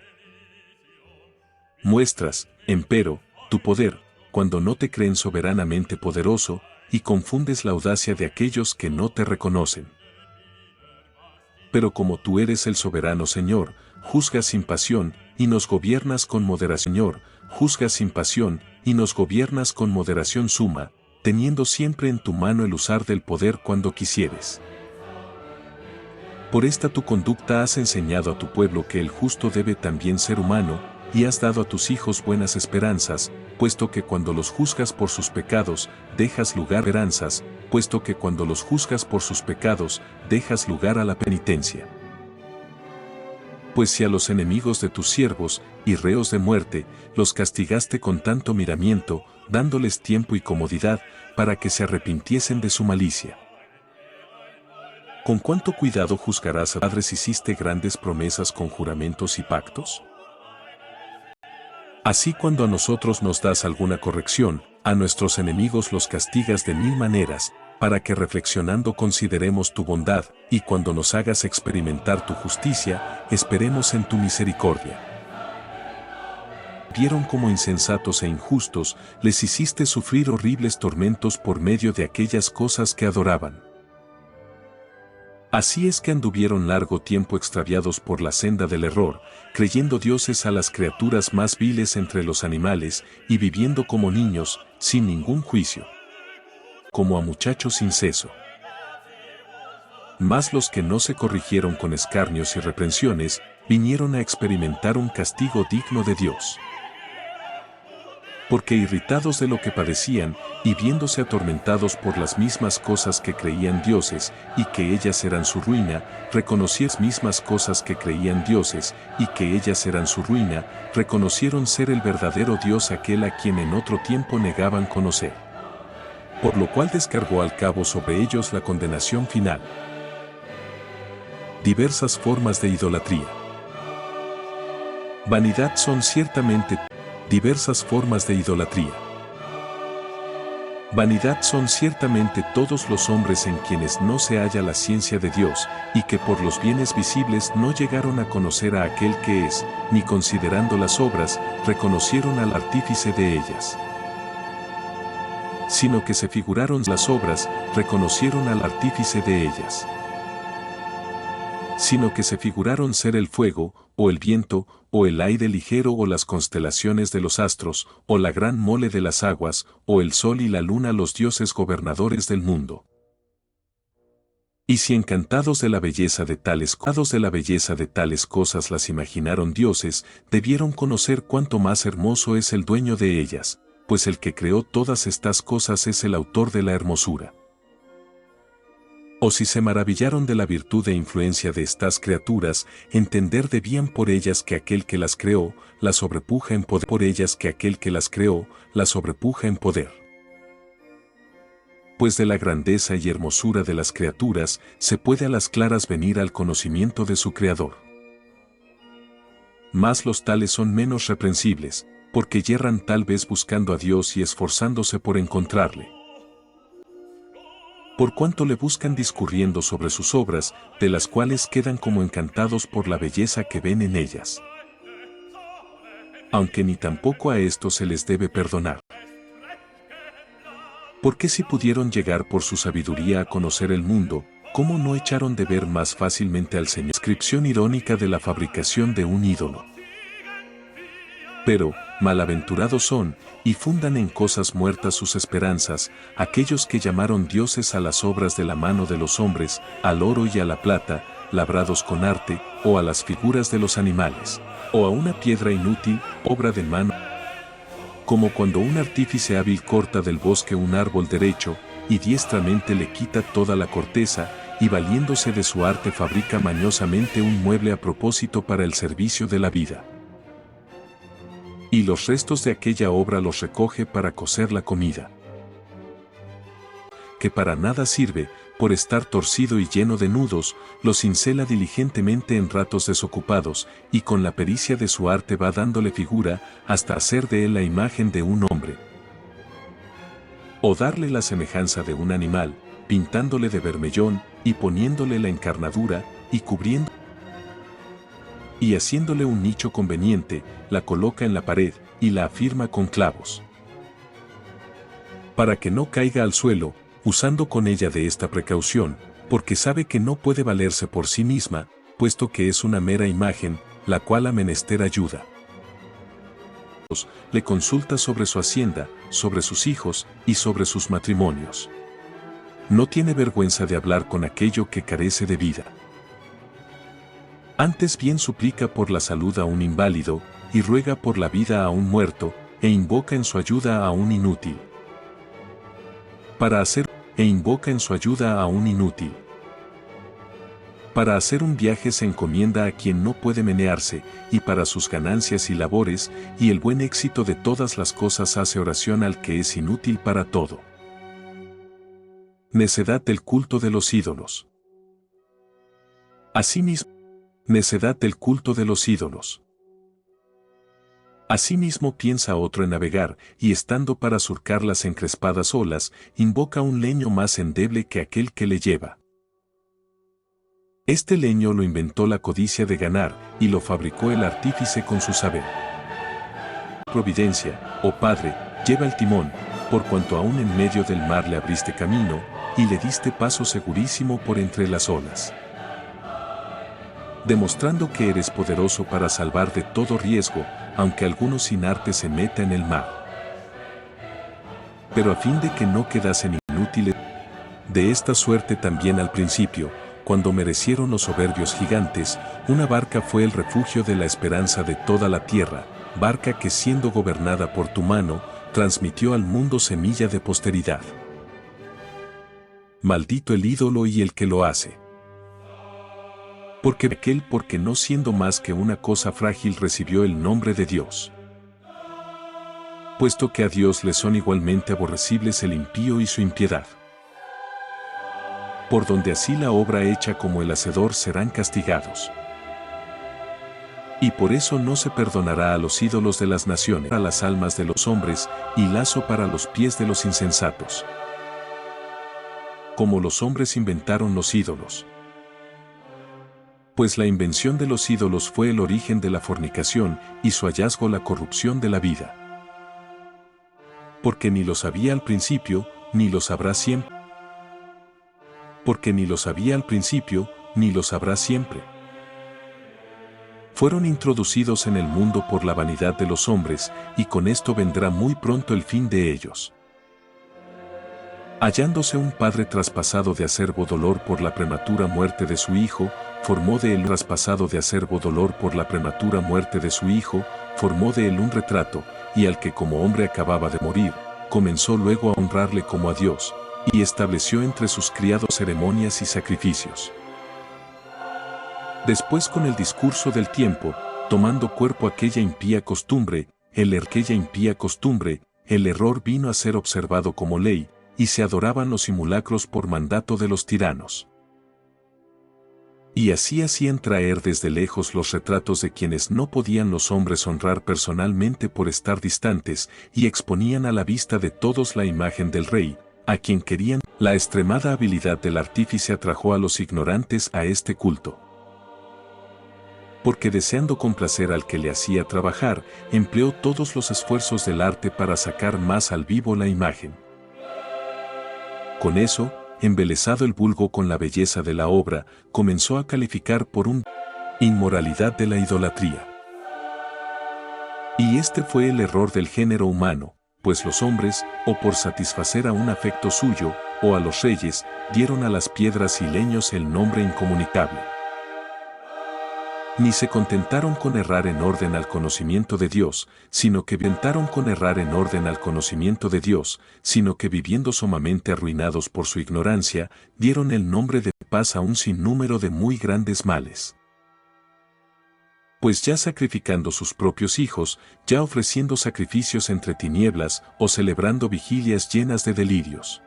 Muestras, empero, tu poder, cuando no te creen soberanamente poderoso, y confundes la audacia de aquellos que no te reconocen. Pero como tú eres el soberano Señor, juzgas sin pasión, y nos gobiernas con moderación. Señor, juzgas sin pasión, y nos gobiernas con moderación suma, teniendo siempre en tu mano el usar del poder cuando quisieres. Por esta tu conducta has enseñado a tu pueblo que el justo debe también ser humano, y has dado a tus hijos buenas esperanzas, puesto que cuando los juzgas por sus pecados, dejas lugar a esperanzas, puesto que cuando los juzgas por sus pecados, dejas lugar a la penitencia. Pues si a los enemigos de tus siervos, y reos de muerte, los castigaste con tanto miramiento, dándoles tiempo y comodidad, para que se arrepintiesen de su malicia. ¿Con cuánto cuidado juzgarás a padres hiciste grandes promesas con juramentos y pactos? Así cuando a nosotros nos das alguna corrección, a nuestros enemigos los castigas de mil maneras, para que reflexionando consideremos tu bondad, y cuando nos hagas experimentar tu justicia, esperemos en tu misericordia. Vieron como insensatos e injustos, les hiciste sufrir horribles tormentos por medio de aquellas cosas que adoraban. Así es que anduvieron largo tiempo extraviados por la senda del error, creyendo dioses a las criaturas más viles entre los animales, y viviendo como niños, sin ningún juicio. Como a muchachos sin seso. Mas los que no se corrigieron con escarnios y reprensiones, vinieron a experimentar un castigo digno de Dios. Porque irritados de lo que padecían, y viéndose atormentados por las mismas cosas que creían dioses, y que ellas eran su ruina, reconocieron mismas cosas que creían dioses, y que ellas eran su ruina, reconocieron ser el verdadero Dios aquel a quien en otro tiempo negaban conocer. Por lo cual descargó al cabo sobre ellos la condenación final. Diversas formas de idolatría. Vanidad son ciertamente diversas formas de idolatría. Vanidad son ciertamente todos los hombres en quienes no se halla la ciencia de Dios, y que por los bienes visibles no llegaron a conocer a aquel que es, ni considerando las obras, reconocieron al artífice de ellas. Sino que se figuraron las obras, reconocieron al artífice de ellas. Sino que se figuraron ser el fuego, o el viento, o el aire ligero o las constelaciones de los astros, o la gran mole de las aguas, o el sol y la luna los dioses gobernadores del mundo. Y si encantados de la belleza de tales cosas las imaginaron dioses, debieron conocer cuánto más hermoso es el dueño de ellas, pues el que creó todas estas cosas es el autor de la hermosura. O si se maravillaron de la virtud e influencia de estas criaturas, entender debían por ellas que aquel que las creó, las sobrepuja en poder. Pues de la grandeza y hermosura de las criaturas, se puede a las claras venir al conocimiento de su Creador. Mas los tales son menos reprensibles, porque yerran tal vez buscando a Dios y esforzándose por encontrarle. Por cuanto le buscan discurriendo sobre sus obras, de las cuales quedan como encantados por la belleza que ven en ellas. Aunque ni tampoco a esto se les debe perdonar. Porque si pudieron llegar por su sabiduría a conocer el mundo, ¿cómo no echaron de ver más fácilmente al Señor? Descripción irónica de la fabricación de un ídolo. Pero, malaventurados son, y fundan en cosas muertas sus esperanzas, aquellos que llamaron dioses a las obras de la mano de los hombres, al oro y a la plata, labrados con arte, o a las figuras de los animales, o a una piedra inútil, obra de mano. Como cuando un artífice hábil corta del bosque un árbol derecho, y diestramente le quita toda la corteza, y valiéndose de su arte fabrica mañosamente un mueble a propósito para el servicio de la vida. Y los restos de aquella obra los recoge para cocer la comida. Que para nada sirve, por estar torcido y lleno de nudos, lo cincela diligentemente en ratos desocupados, y con la pericia de su arte va dándole figura, hasta hacer de él la imagen de un hombre. O darle la semejanza de un animal, pintándole de bermellón, y poniéndole la encarnadura, y cubriendo. Y haciéndole un nicho conveniente, la coloca en la pared, y la afirma con clavos. Para que no caiga al suelo, usando con ella de esta precaución, porque sabe que no puede valerse por sí misma, puesto que es una mera imagen, la cual a menester ayuda. Le consulta sobre su hacienda, sobre sus hijos, y sobre sus matrimonios. No tiene vergüenza de hablar con aquello que carece de vida. Antes bien suplica por la salud a un inválido, y ruega por la vida a un muerto, e invoca en su ayuda a un inútil. Para hacer un viaje se encomienda a quien no puede menearse, y para sus ganancias y labores, y el buen éxito de todas las cosas hace oración al que es inútil para todo. Necedad del culto de los ídolos. Necedad del culto de los ídolos. Asimismo piensa otro en navegar, y estando para surcar las encrespadas olas, invoca un leño más endeble que aquel que le lleva. Este leño lo inventó la codicia de ganar, y lo fabricó el artífice con su saber. Providencia, oh Padre, lleva el timón, por cuanto aún en medio del mar le abriste camino, y le diste paso segurísimo por entre las olas. Demostrando que eres poderoso para salvar de todo riesgo, aunque alguno sin arte se meta en el mar. Pero a fin de que no quedasen inútiles, de esta suerte también al principio, cuando merecieron los soberbios gigantes, una barca fue el refugio de la esperanza de toda la tierra, barca que siendo gobernada por tu mano, transmitió al mundo semilla de posteridad. Maldito el ídolo y el que lo hace. Porque no siendo más que una cosa frágil recibió el nombre de Dios. Puesto que a Dios le son igualmente aborrecibles el impío y su impiedad. Por donde así la obra hecha como el hacedor serán castigados. Y por eso no se perdonará a los ídolos de las naciones, a las almas de los hombres, y lazo para los pies de los insensatos. Como los hombres inventaron los ídolos. Pues la invención de los ídolos fue el origen de la fornicación, y su hallazgo la corrupción de la vida. Porque ni los había al principio, ni los habrá siempre. Fueron introducidos en el mundo por la vanidad de los hombres, y con esto vendrá muy pronto el fin de ellos. Hallándose un padre traspasado de acerbo dolor por la prematura muerte de su hijo, formó de él un retrato, y al que como hombre acababa de morir, comenzó luego a honrarle como a Dios, y estableció entre sus criados ceremonias y sacrificios. Después con el discurso del tiempo, tomando cuerpo aquella impía costumbre, el error vino a ser observado como ley, y se adoraban los simulacros por mandato de los tiranos. Y así hacían traer desde lejos los retratos de quienes no podían los hombres honrar personalmente por estar distantes, y exponían a la vista de todos la imagen del rey, a quien querían. La extremada habilidad del artífice atrajo a los ignorantes a este culto. Porque deseando complacer al que le hacía trabajar, empleó todos los esfuerzos del arte para sacar más al vivo la imagen. Con eso, embelesado el vulgo con la belleza de la obra, comenzó a calificar por una inmoralidad de la idolatría. Y este fue el error del género humano, pues los hombres, o por satisfacer a un afecto suyo, o a los reyes, dieron a las piedras y leños el nombre incomunicable. Ni se contentaron con errar en orden al conocimiento de Dios, sino que viviendo sumamente arruinados por su ignorancia, dieron el nombre de paz a un sinnúmero de muy grandes males. Pues ya sacrificando sus propios hijos, ya ofreciendo sacrificios entre tinieblas, o celebrando vigilias llenas de delirios.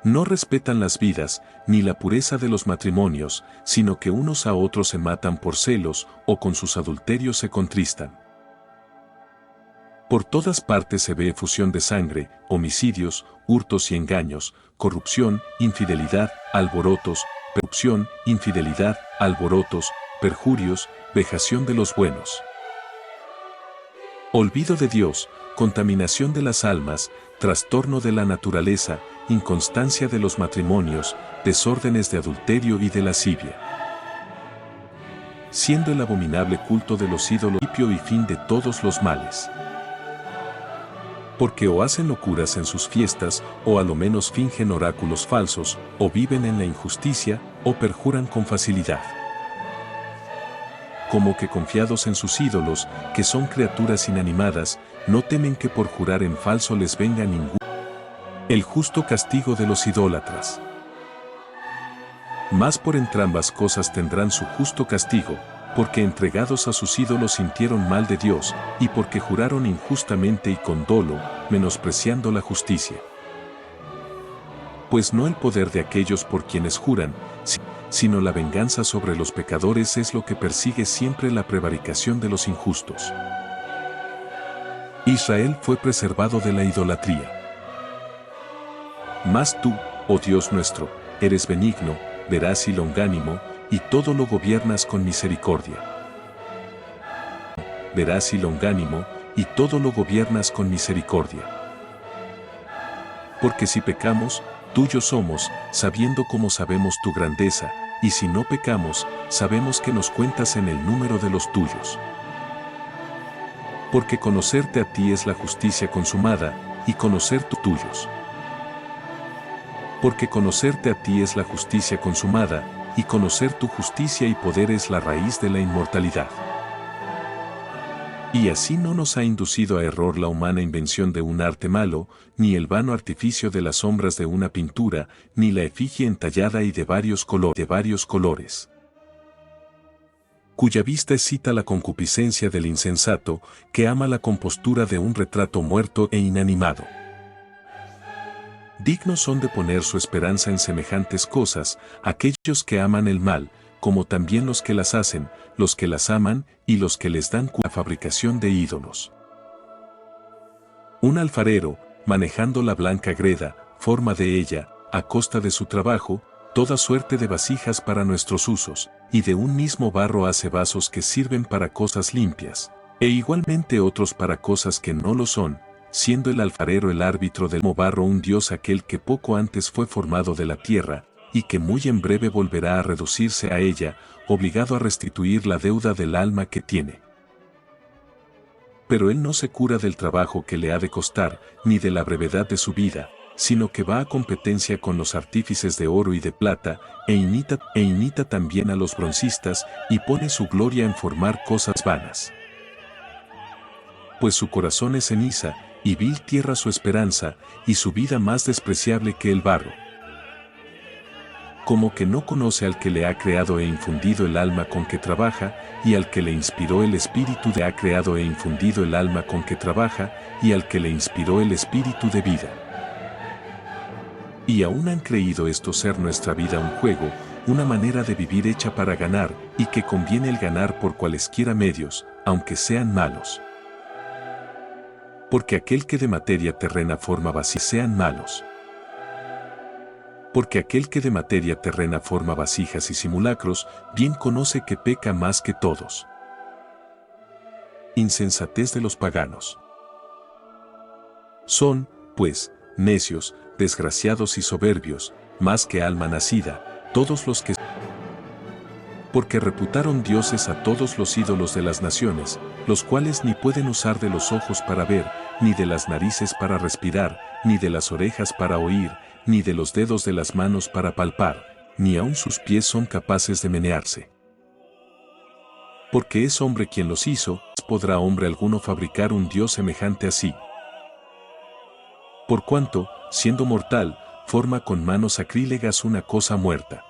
No respetan las vidas, ni la pureza de los matrimonios, sino que unos a otros se matan por celos, o con sus adulterios se contristan. Por todas partes se ve efusión de sangre, homicidios, hurtos y engaños, corrupción, infidelidad, alborotos, perjurios, vejación de los buenos. Olvido de Dios, contaminación de las almas, trastorno de la naturaleza, inconstancia de los matrimonios, desórdenes de adulterio y de lascivia. Siendo el abominable culto de los ídolos principio y fin de todos los males. Porque o hacen locuras en sus fiestas, o a lo menos fingen oráculos falsos, o viven en la injusticia, o perjuran con facilidad. como que confiados en sus ídolos, que son criaturas inanimadas, no temen que por jurar en falso les venga el justo castigo de los idólatras. Mas por entrambas cosas tendrán su justo castigo, porque entregados a sus ídolos sintieron mal de Dios, y porque juraron injustamente y con dolo, menospreciando la justicia. Pues no el poder de aquellos por quienes juran, sino la venganza sobre los pecadores es lo que persigue siempre la prevaricación de los injustos. Israel fue preservado de la idolatría. Mas tú, oh Dios nuestro, eres benigno, veraz y longánimo, y todo lo gobiernas con misericordia. Veraz y longánimo, y todo lo gobiernas con misericordia. Porque si pecamos, tuyos somos, sabiendo como sabemos tu grandeza, y si no pecamos, sabemos que nos cuentas en el número de los tuyos. Porque conocerte a ti es la justicia consumada, y conocer tus tuyos. Porque conocerte a ti es la justicia consumada, y conocer tu justicia y poder es la raíz de la inmortalidad. Y así no nos ha inducido a error la humana invención de un arte malo, ni el vano artificio de las sombras de una pintura, ni la efigie entallada y de varios colores. Cuya vista excita la concupiscencia del insensato, que ama la compostura de un retrato muerto e inanimado. Dignos son de poner su esperanza en semejantes cosas, aquellos que aman el mal, como también los que las hacen, los que las aman, y los que les dan la fabricación de ídolos. Un alfarero, manejando la blanca greda, forma de ella, a costa de su trabajo, toda suerte de vasijas para nuestros usos, y de un mismo barro hace vasos que sirven para cosas limpias, e igualmente otros para cosas que no lo son, siendo el alfarero el árbitro del mismo barro un Dios aquel que poco antes fue formado de la tierra, y que muy en breve volverá a reducirse a ella, obligado a restituir la deuda del alma que tiene. Pero él no se cura del trabajo que le ha de costar, ni de la brevedad de su vida, sino que va a competencia con los artífices de oro y de plata, e imita también a los broncistas, y pone su gloria en formar cosas vanas. Pues su corazón es ceniza, y vil tierra su esperanza, y su vida más despreciable que el barro. Como que no conoce al que le ha creado e infundido el alma con que trabaja, y al que le inspiró el espíritu de ha creado e infundido el alma con que trabaja, y al que le inspiró el espíritu de vida. Y aún han creído esto ser nuestra vida un juego, una manera de vivir hecha para ganar, y que conviene el ganar por cualesquiera medios, aunque sean malos. Porque aquel que de materia terrena forma vasijas sean malos. Porque aquel que de materia terrena forma vasijas y simulacros, bien conoce que peca más que todos. Insensatez de los paganos. Son, pues, necios, desgraciados y soberbios, más que alma nacida, todos los que... Porque reputaron dioses a todos los ídolos de las naciones, los cuales ni pueden usar de los ojos para ver, ni de las narices para respirar, ni de las orejas para oír, ni de los dedos de las manos para palpar, ni aun sus pies son capaces de menearse. Porque es hombre quien los hizo, ¿podrá hombre alguno fabricar un Dios semejante a sí? Por cuanto, siendo mortal, forma con manos sacrílegas una cosa muerta.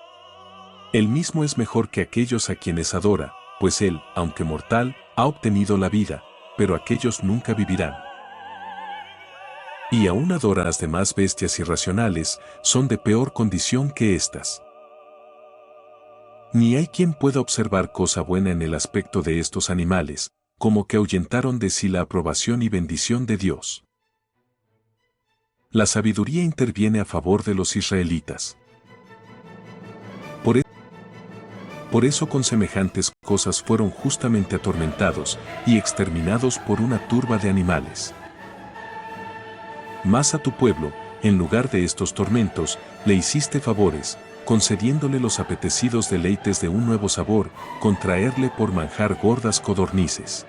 Él mismo es mejor que aquellos a quienes adora, pues él, aunque mortal, ha obtenido la vida, pero aquellos nunca vivirán. Y aún adora las demás bestias irracionales, son de peor condición que éstas. Ni hay quien pueda observar cosa buena en el aspecto de estos animales, como que ahuyentaron de sí la aprobación y bendición de Dios. La sabiduría interviene a favor de los israelitas. Por eso con semejantes cosas fueron justamente atormentados y exterminados por una turba de animales. Mas a tu pueblo, en lugar de estos tormentos, le hiciste favores, concediéndole los apetecidos deleites de un nuevo sabor, contraerle por manjar gordas codornices.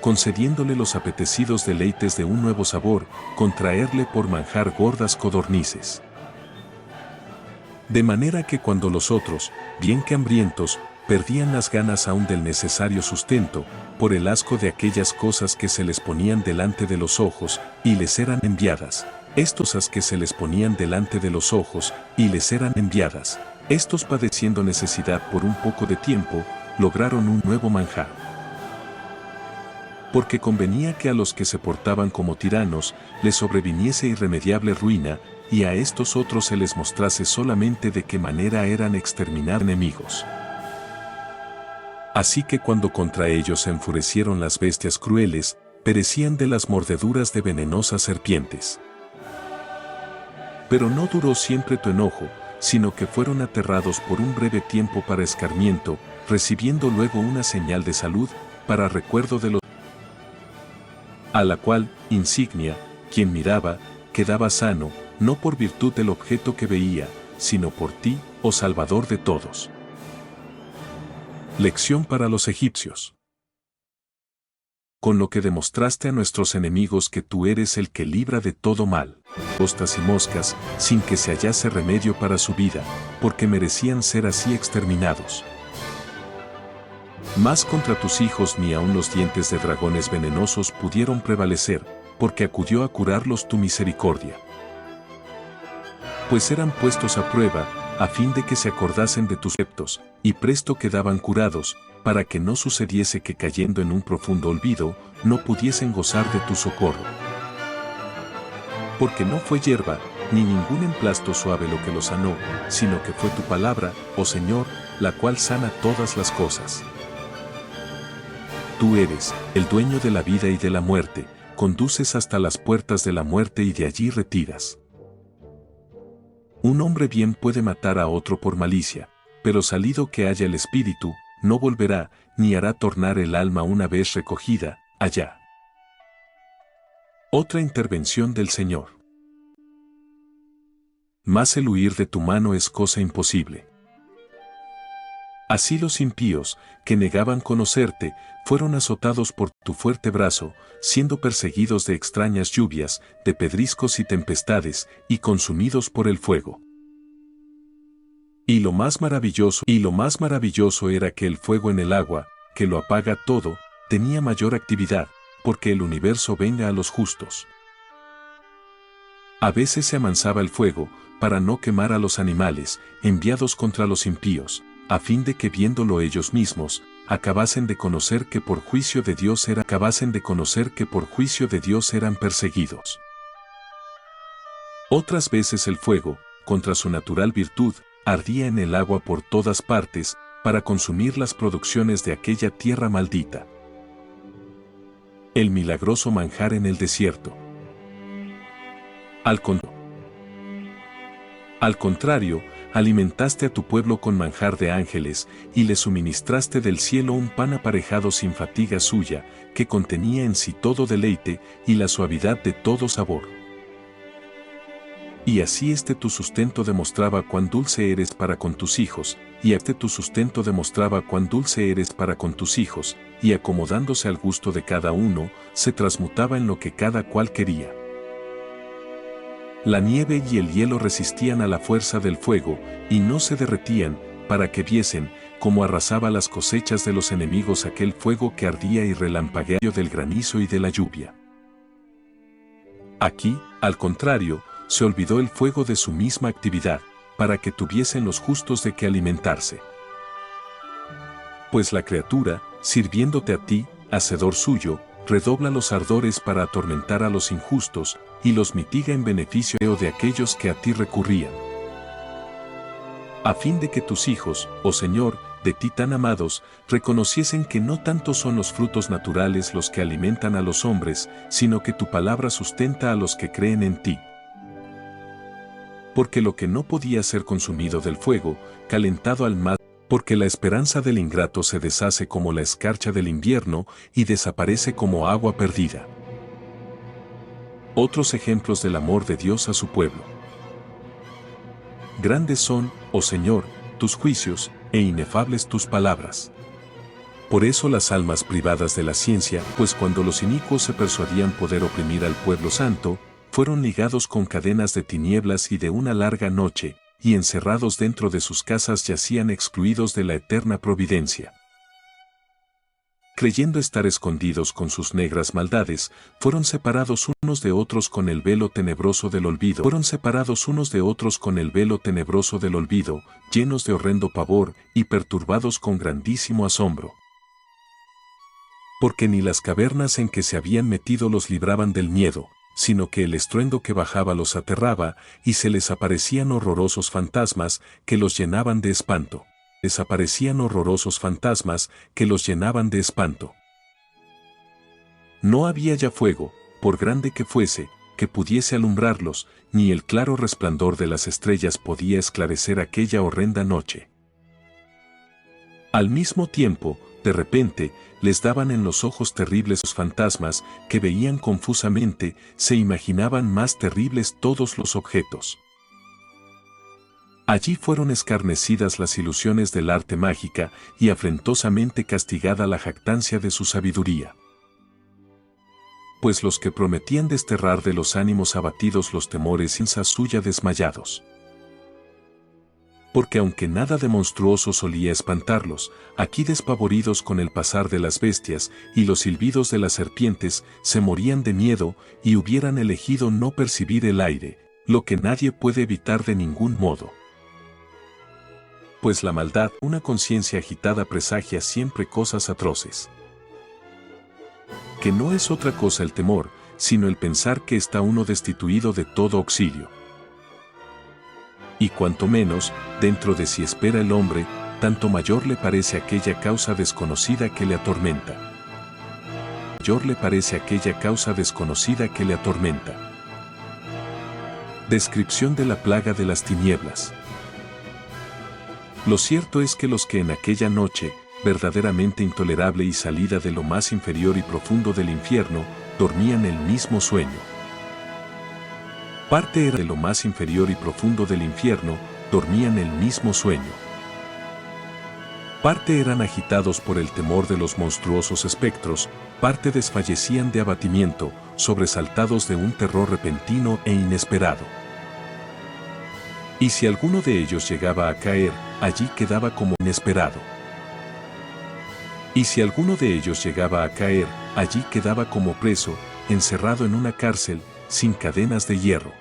Concediéndole los apetecidos deleites de un nuevo sabor, contraerle por manjar gordas codornices. De manera que cuando los otros, bien que hambrientos, perdían las ganas aún del necesario sustento, por el asco de aquellas cosas que se les ponían delante de los ojos, y les eran enviadas. Estos que se les ponían delante de los ojos, y les eran enviadas. Estos padeciendo necesidad por un poco de tiempo, lograron un nuevo manjar. Porque convenía que a los que se portaban como tiranos, les sobreviniese irremediable ruina, y a estos otros se les mostrase solamente de qué manera eran exterminar enemigos. Así que cuando contra ellos se enfurecieron las bestias crueles, perecían de las mordeduras de venenosas serpientes. Pero no duró siempre tu enojo, sino que fueron aterrados por un breve tiempo para escarmiento, recibiendo luego una señal de salud, para recuerdo de los a la cual, insignia, quien miraba, quedaba sano, no por virtud del objeto que veía, sino por ti, oh Salvador de todos. Lección para los egipcios. Con lo que demostraste a nuestros enemigos que tú eres el que libra de todo mal, costas y moscas, sin que se hallase remedio para su vida, porque merecían ser así exterminados. Mas contra tus hijos ni aun los dientes de dragones venenosos pudieron prevalecer, porque acudió a curarlos tu misericordia. Pues eran puestos a prueba, a fin de que se acordasen de tus preceptos, y presto quedaban curados, para que no sucediese que cayendo en un profundo olvido, no pudiesen gozar de tu socorro. Porque no fue hierba, ni ningún emplasto suave lo que los sanó, sino que fue tu palabra, oh Señor, la cual sana todas las cosas. Tú eres, el dueño de la vida y de la muerte, conduces hasta las puertas de la muerte y de allí retiras. Un hombre bien puede matar a otro por malicia, pero salido que haya el espíritu, no volverá, ni hará tornar el alma una vez recogida, allá. Otra intervención del Señor. Mas el huir de tu mano es cosa imposible. Así los impíos, que negaban conocerte, fueron azotados por tu fuerte brazo, siendo perseguidos de extrañas lluvias, de pedriscos y tempestades, y consumidos por el fuego. Y lo más maravilloso era que el fuego en el agua, que lo apaga todo, tenía mayor actividad, porque el universo venga a los justos. A veces se amansaba el fuego, para no quemar a los animales, enviados contra los impíos, a fin de que viéndolo ellos mismos, acabasen de conocer que por juicio de Dios eran perseguidos. Otras veces el fuego, contra su natural virtud, ardía en el agua por todas partes, para consumir las producciones de aquella tierra maldita. El milagroso manjar en el desierto. Al contrario, alimentaste a tu pueblo con manjar de ángeles, y le suministraste del cielo un pan aparejado sin fatiga suya, que contenía en sí todo deleite, y la suavidad de todo sabor. Y así tu sustento demostraba cuán dulce eres para con tus hijos, y acomodándose al gusto de cada uno, se transmutaba en lo que cada cual quería. La nieve y el hielo resistían a la fuerza del fuego, y no se derretían, para que viesen, cómo arrasaba las cosechas de los enemigos aquel fuego que ardía y relampagueaba del granizo y de la lluvia. Aquí, al contrario, se olvidó el fuego de su misma actividad, para que tuviesen los justos de qué alimentarse. Pues la criatura, sirviéndote a ti, hacedor suyo, redobla los ardores para atormentar a los injustos, y los mitiga en beneficio de aquellos que a ti recurrían. A fin de que tus hijos, oh Señor, de ti tan amados, reconociesen que no tanto son los frutos naturales los que alimentan a los hombres, sino que tu palabra sustenta a los que creen en ti. Porque lo que no podía ser consumido del fuego, calentado al mar, porque la esperanza del ingrato se deshace como la escarcha del invierno y desaparece como agua perdida. Otros ejemplos del amor de Dios a su pueblo. Grandes son, oh Señor, tus juicios, e inefables tus palabras. Por eso las almas privadas de la ciencia, pues cuando los inicuos se persuadían poder oprimir al pueblo santo, fueron ligados con cadenas de tinieblas y de una larga noche, y encerrados dentro de sus casas yacían excluidos de la eterna providencia. Creyendo estar escondidos con sus negras maldades, fueron separados unos de otros con el velo tenebroso del olvido. Llenos de horrendo pavor y perturbados con grandísimo asombro. Porque ni las cavernas en que se habían metido los libraban del miedo, sino que el estruendo que bajaba los aterraba, y se les aparecían horrorosos fantasmas que los llenaban de espanto. No había ya fuego, por grande que fuese, que pudiese alumbrarlos, ni el claro resplandor de las estrellas podía esclarecer aquella horrenda noche. Al mismo tiempo, de repente, les daban en los ojos terribles fantasmas que veían confusamente, se imaginaban más terribles todos los objetos. Allí fueron escarnecidas las ilusiones del arte mágica y afrentosamente castigada la jactancia de su sabiduría. Pues los que prometían desterrar de los ánimos abatidos los temores insa suya desmayados. Porque aunque nada de monstruoso solía espantarlos, aquí despavoridos con el pasar de las bestias y los silbidos de las serpientes, se morían de miedo y hubieran elegido no percibir el aire, lo que nadie puede evitar de ningún modo. Pues la maldad, una conciencia agitada presagia siempre cosas atroces. Que no es otra cosa el temor, sino el pensar que está uno destituido de todo auxilio. Y cuanto menos, dentro de sí espera el hombre, tanto mayor le parece aquella causa desconocida que le atormenta. Descripción de la plaga de las tinieblas. Lo cierto es que los que en aquella noche, verdaderamente intolerable y salida de lo más inferior y profundo del infierno, dormían el mismo sueño. Parte era de lo más inferior y profundo del infierno, dormían el mismo sueño. Parte eran agitados por el temor de los monstruosos espectros, parte desfallecían de abatimiento, sobresaltados de un terror repentino e inesperado. Y si alguno de ellos llegaba a caer, allí quedaba como inesperado. Y si alguno de ellos llegaba a caer, allí quedaba como preso, encerrado en una cárcel, sin cadenas de hierro.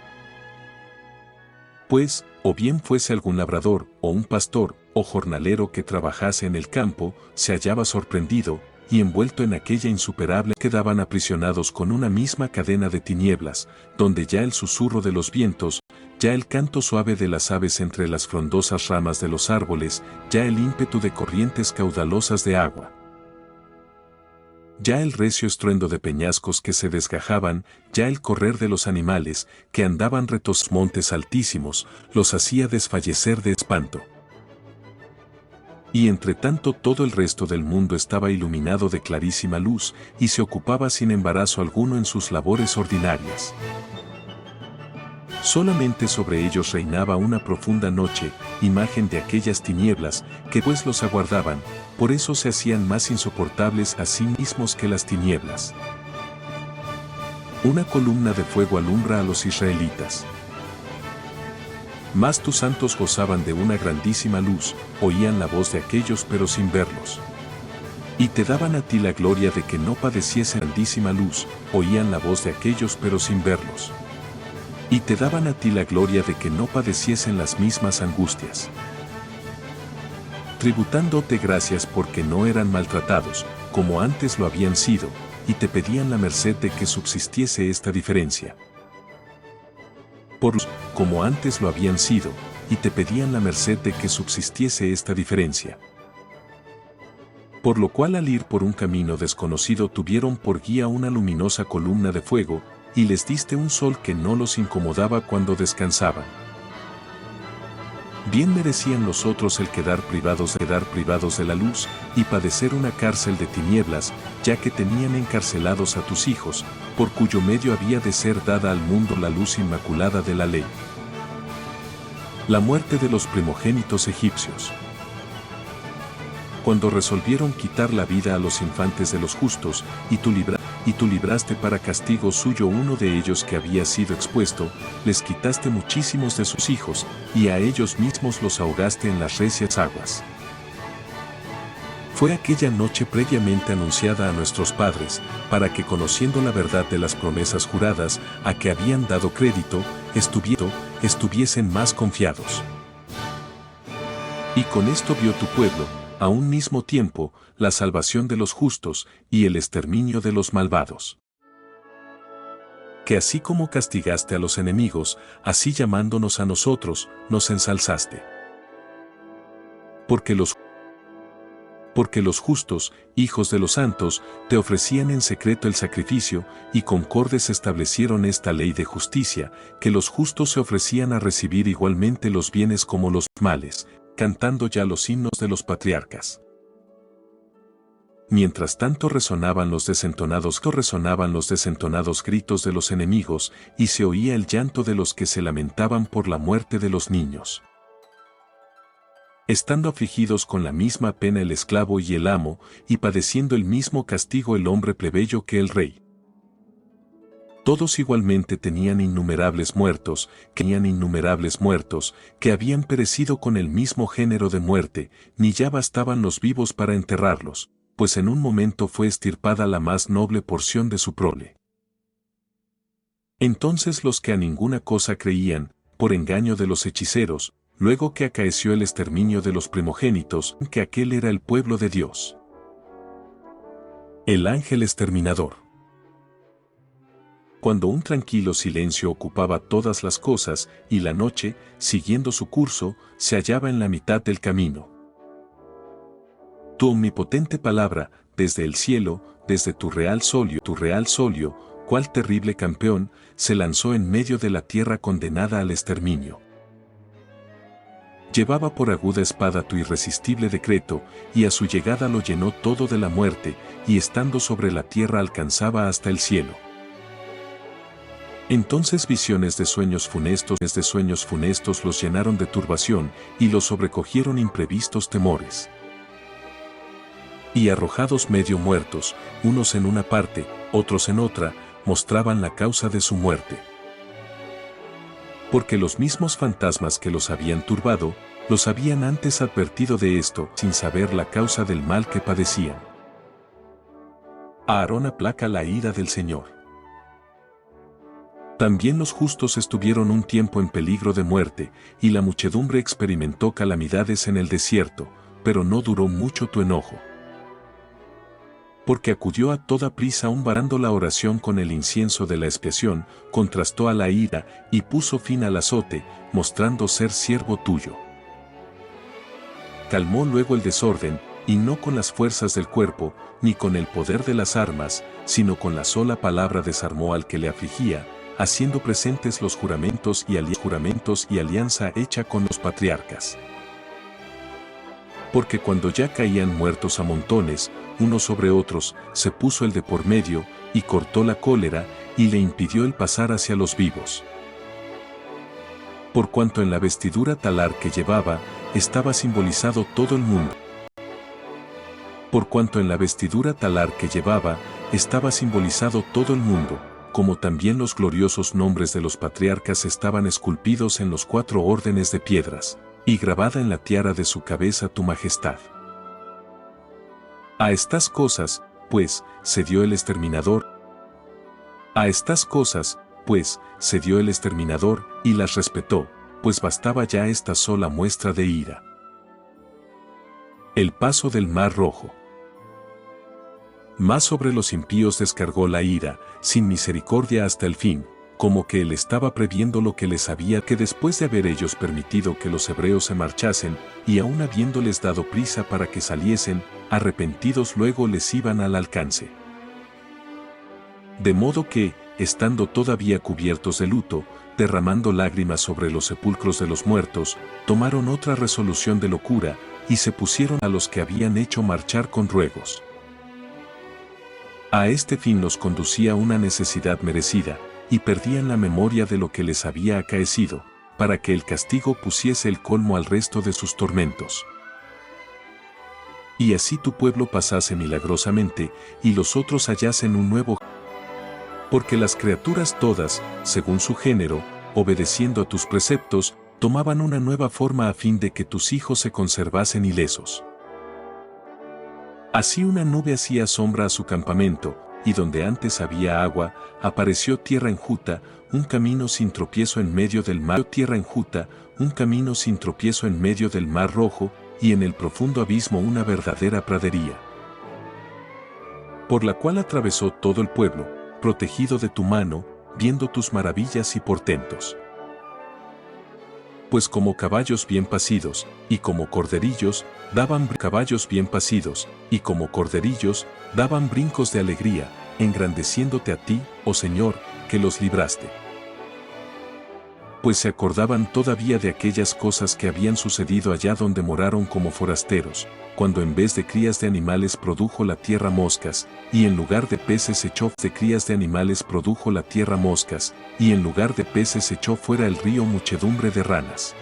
Pues, o bien fuese algún labrador, o un pastor, o jornalero que trabajase en el campo, se hallaba sorprendido, y envuelto en aquella insuperable, quedaban aprisionados con una misma cadena de tinieblas, donde ya el susurro de los vientos, ya el canto suave de las aves entre las frondosas ramas de los árboles, ya el ímpetu de corrientes caudalosas de agua. Ya el recio estruendo de peñascos que se desgajaban, ya el correr de los animales, que andaban retos montes altísimos, los hacía desfallecer de espanto. Y entre tanto todo el resto del mundo estaba iluminado de clarísima luz, y se ocupaba sin embarazo alguno en sus labores ordinarias. Solamente sobre ellos reinaba una profunda noche, imagen de aquellas tinieblas, que pues los aguardaban, por eso se hacían más insoportables a sí mismos que las tinieblas. Una columna de fuego alumbra a los israelitas. Mas tus santos gozaban de una grandísima luz, oían la voz de aquellos pero sin verlos. Y te daban a ti la gloria de que no padeciesen grandísima luz, oían la voz de aquellos pero sin verlos. Y te daban a ti la gloria de que no padeciesen las mismas angustias. Tributándote gracias porque no eran maltratados, como antes lo habían sido, y te pedían la merced de que subsistiese esta diferencia. Como antes lo habían sido, y te pedían la merced de que subsistiese esta diferencia. Por lo cual al ir por un camino desconocido tuvieron por guía una luminosa columna de fuego, y les diste un sol que no los incomodaba cuando descansaban. Bien merecían los otros el quedar privados de la luz, y padecer una cárcel de tinieblas, ya que tenían encarcelados a tus hijos, por cuyo medio había de ser dada al mundo la luz inmaculada de la ley. La muerte de los primogénitos egipcios. Cuando resolvieron quitar la vida a los infantes de los justos, y tú libraste y tú libraste para castigo suyo uno de ellos que había sido expuesto, les quitaste muchísimos de sus hijos, y a ellos mismos los ahogaste en las recias aguas. Fue aquella noche previamente anunciada a nuestros padres, para que conociendo la verdad de las promesas juradas a que habían dado crédito, estuviesen más confiados. Y con esto vio tu pueblo, a un mismo tiempo, la salvación de los justos y el exterminio de los malvados. Que así como castigaste a los enemigos, así llamándonos a nosotros, nos ensalzaste. Porque los justos, hijos de los santos, te ofrecían en secreto el sacrificio, y concordes establecieron esta ley de justicia, que los justos se ofrecían a recibir igualmente los bienes como los males, cantando ya los himnos de los patriarcas. Mientras tanto resonaban los desentonados gritos de los enemigos, y se oía el llanto de los que se lamentaban por la muerte de los niños. Estando afligidos con la misma pena el esclavo y el amo, y padeciendo el mismo castigo el hombre plebeyo que el rey. Todos igualmente tenían innumerables muertos, que habían perecido con el mismo género de muerte, ni ya bastaban los vivos para enterrarlos, pues en un momento fue extirpada la más noble porción de su prole. Entonces los que a ninguna cosa creían, por engaño de los hechiceros, luego que acaeció el exterminio de los primogénitos, que aquel era el pueblo de Dios. El ángel exterminador. Cuando un tranquilo silencio ocupaba todas las cosas, y la noche, siguiendo su curso, se hallaba en la mitad del camino. Tu omnipotente palabra, desde el cielo, desde tu real solio, cual terrible campeón, se lanzó en medio de la tierra condenada al exterminio. Llevaba por aguda espada tu irresistible decreto, y a su llegada lo llenó todo de la muerte, y estando sobre la tierra alcanzaba hasta el cielo. Entonces visiones de sueños funestos los llenaron de turbación, y los sobrecogieron imprevistos temores. Y arrojados medio muertos, unos en una parte, otros en otra, mostraban la causa de su muerte. Porque los mismos fantasmas que los habían turbado, los habían antes advertido de esto, sin saber la causa del mal que padecían. A Aarón aplaca la ira del Señor. También los justos estuvieron un tiempo en peligro de muerte, y la muchedumbre experimentó calamidades en el desierto, pero no duró mucho tu enojo. Porque acudió a toda prisa aún varando la oración con el incienso de la expiación, contrastó a la ira, y puso fin al azote, mostrando ser siervo tuyo. Calmó luego el desorden, y no con las fuerzas del cuerpo, ni con el poder de las armas, sino con la sola palabra desarmó al que le afligía, haciendo presentes los juramentos y alianza hecha con los patriarcas. Porque cuando ya caían muertos a montones, unos sobre otros, se puso el de por medio, y cortó la cólera, y le impidió el pasar hacia los vivos. Por cuanto en la vestidura talar que llevaba, estaba simbolizado todo el mundo. Como también los gloriosos nombres de los patriarcas estaban esculpidos en los 4 órdenes de piedras, y grabada en la tiara de su cabeza tu majestad. A estas cosas, pues, se dio el exterminador, y las respetó, pues bastaba ya esta sola muestra de ira. El paso del Mar Rojo. Mas sobre los impíos descargó la ira, sin misericordia hasta el fin, como que él estaba previendo lo que les había que después de haber ellos permitido que los hebreos se marchasen, y aun habiéndoles dado prisa para que saliesen, arrepentidos luego les iban al alcance. De modo que, estando todavía cubiertos de luto, derramando lágrimas sobre los sepulcros de los muertos, tomaron otra resolución de locura, y se pusieron a los que habían hecho marchar con ruegos. A este fin los conducía una necesidad merecida, y perdían la memoria de lo que les había acaecido, para que el castigo pusiese el colmo al resto de sus tormentos. Y así tu pueblo pasase milagrosamente, y los otros hallasen un nuevo Porque las criaturas todas, según su género, obedeciendo a tus preceptos, tomaban una nueva forma a fin de que tus hijos se conservasen ilesos. Así una nube hacía sombra a su campamento, y donde antes había agua, apareció tierra enjuta, un camino sin tropiezo en medio del mar. Tierra enjuta, un camino sin tropiezo en medio del mar rojo, y en el profundo abismo una verdadera pradería, por la cual atravesó todo el pueblo, protegido de tu mano, viendo tus maravillas y portentos. Pues como caballos bien pasidos, y como corderillos, daban brincos de alegría, engrandeciéndote a ti, oh Señor, que los libraste. Pues se acordaban todavía de aquellas cosas que habían sucedido allá donde moraron como forasteros, cuando en vez de crías de animales produjo la tierra moscas, y en lugar de peces echó fuera el río muchedumbre de ranas.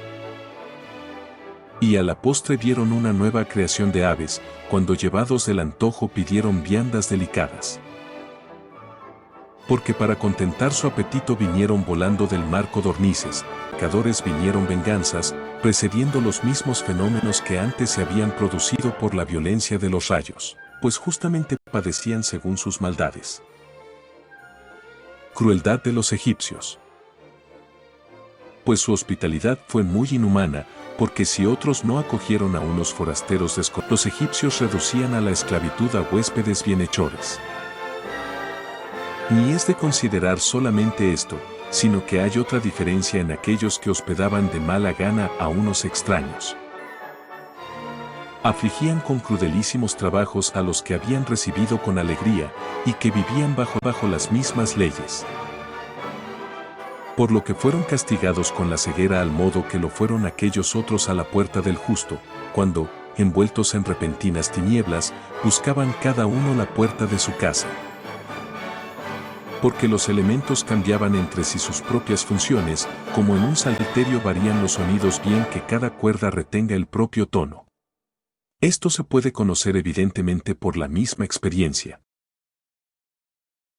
Y a la postre vieron una nueva creación de aves, cuando llevados del antojo pidieron viandas delicadas. Porque para contentar su apetito vinieron volando del mar codornices, pecadores vinieron venganzas, precediendo los mismos fenómenos que antes se habían producido por la violencia de los rayos, pues justamente padecían según sus maldades. Crueldad de los egipcios. Pues su hospitalidad fue muy inhumana, porque si otros no acogieron a unos forasteros los egipcios reducían a la esclavitud a huéspedes bienhechores. Ni es de considerar solamente esto, sino que hay otra diferencia en aquellos que hospedaban de mala gana a unos extraños. Afligían con crudelísimos trabajos a los que habían recibido con alegría, y que vivían bajo las mismas leyes. Por lo que fueron castigados con la ceguera al modo que lo fueron aquellos otros a la puerta del justo, cuando, envueltos en repentinas tinieblas, buscaban cada uno la puerta de su casa. Porque los elementos cambiaban entre sí sus propias funciones, como en un salterio varían los sonidos bien que cada cuerda retenga el propio tono. Esto se puede conocer evidentemente por la misma experiencia.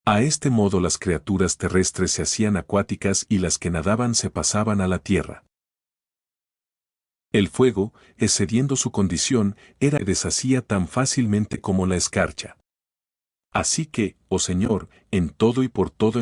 A este modo las criaturas terrestres se hacían acuáticas y las que nadaban se pasaban a la tierra. El fuego, excediendo su condición, deshacía tan fácilmente como la escarcha. Así que, oh Señor, en todo y por todo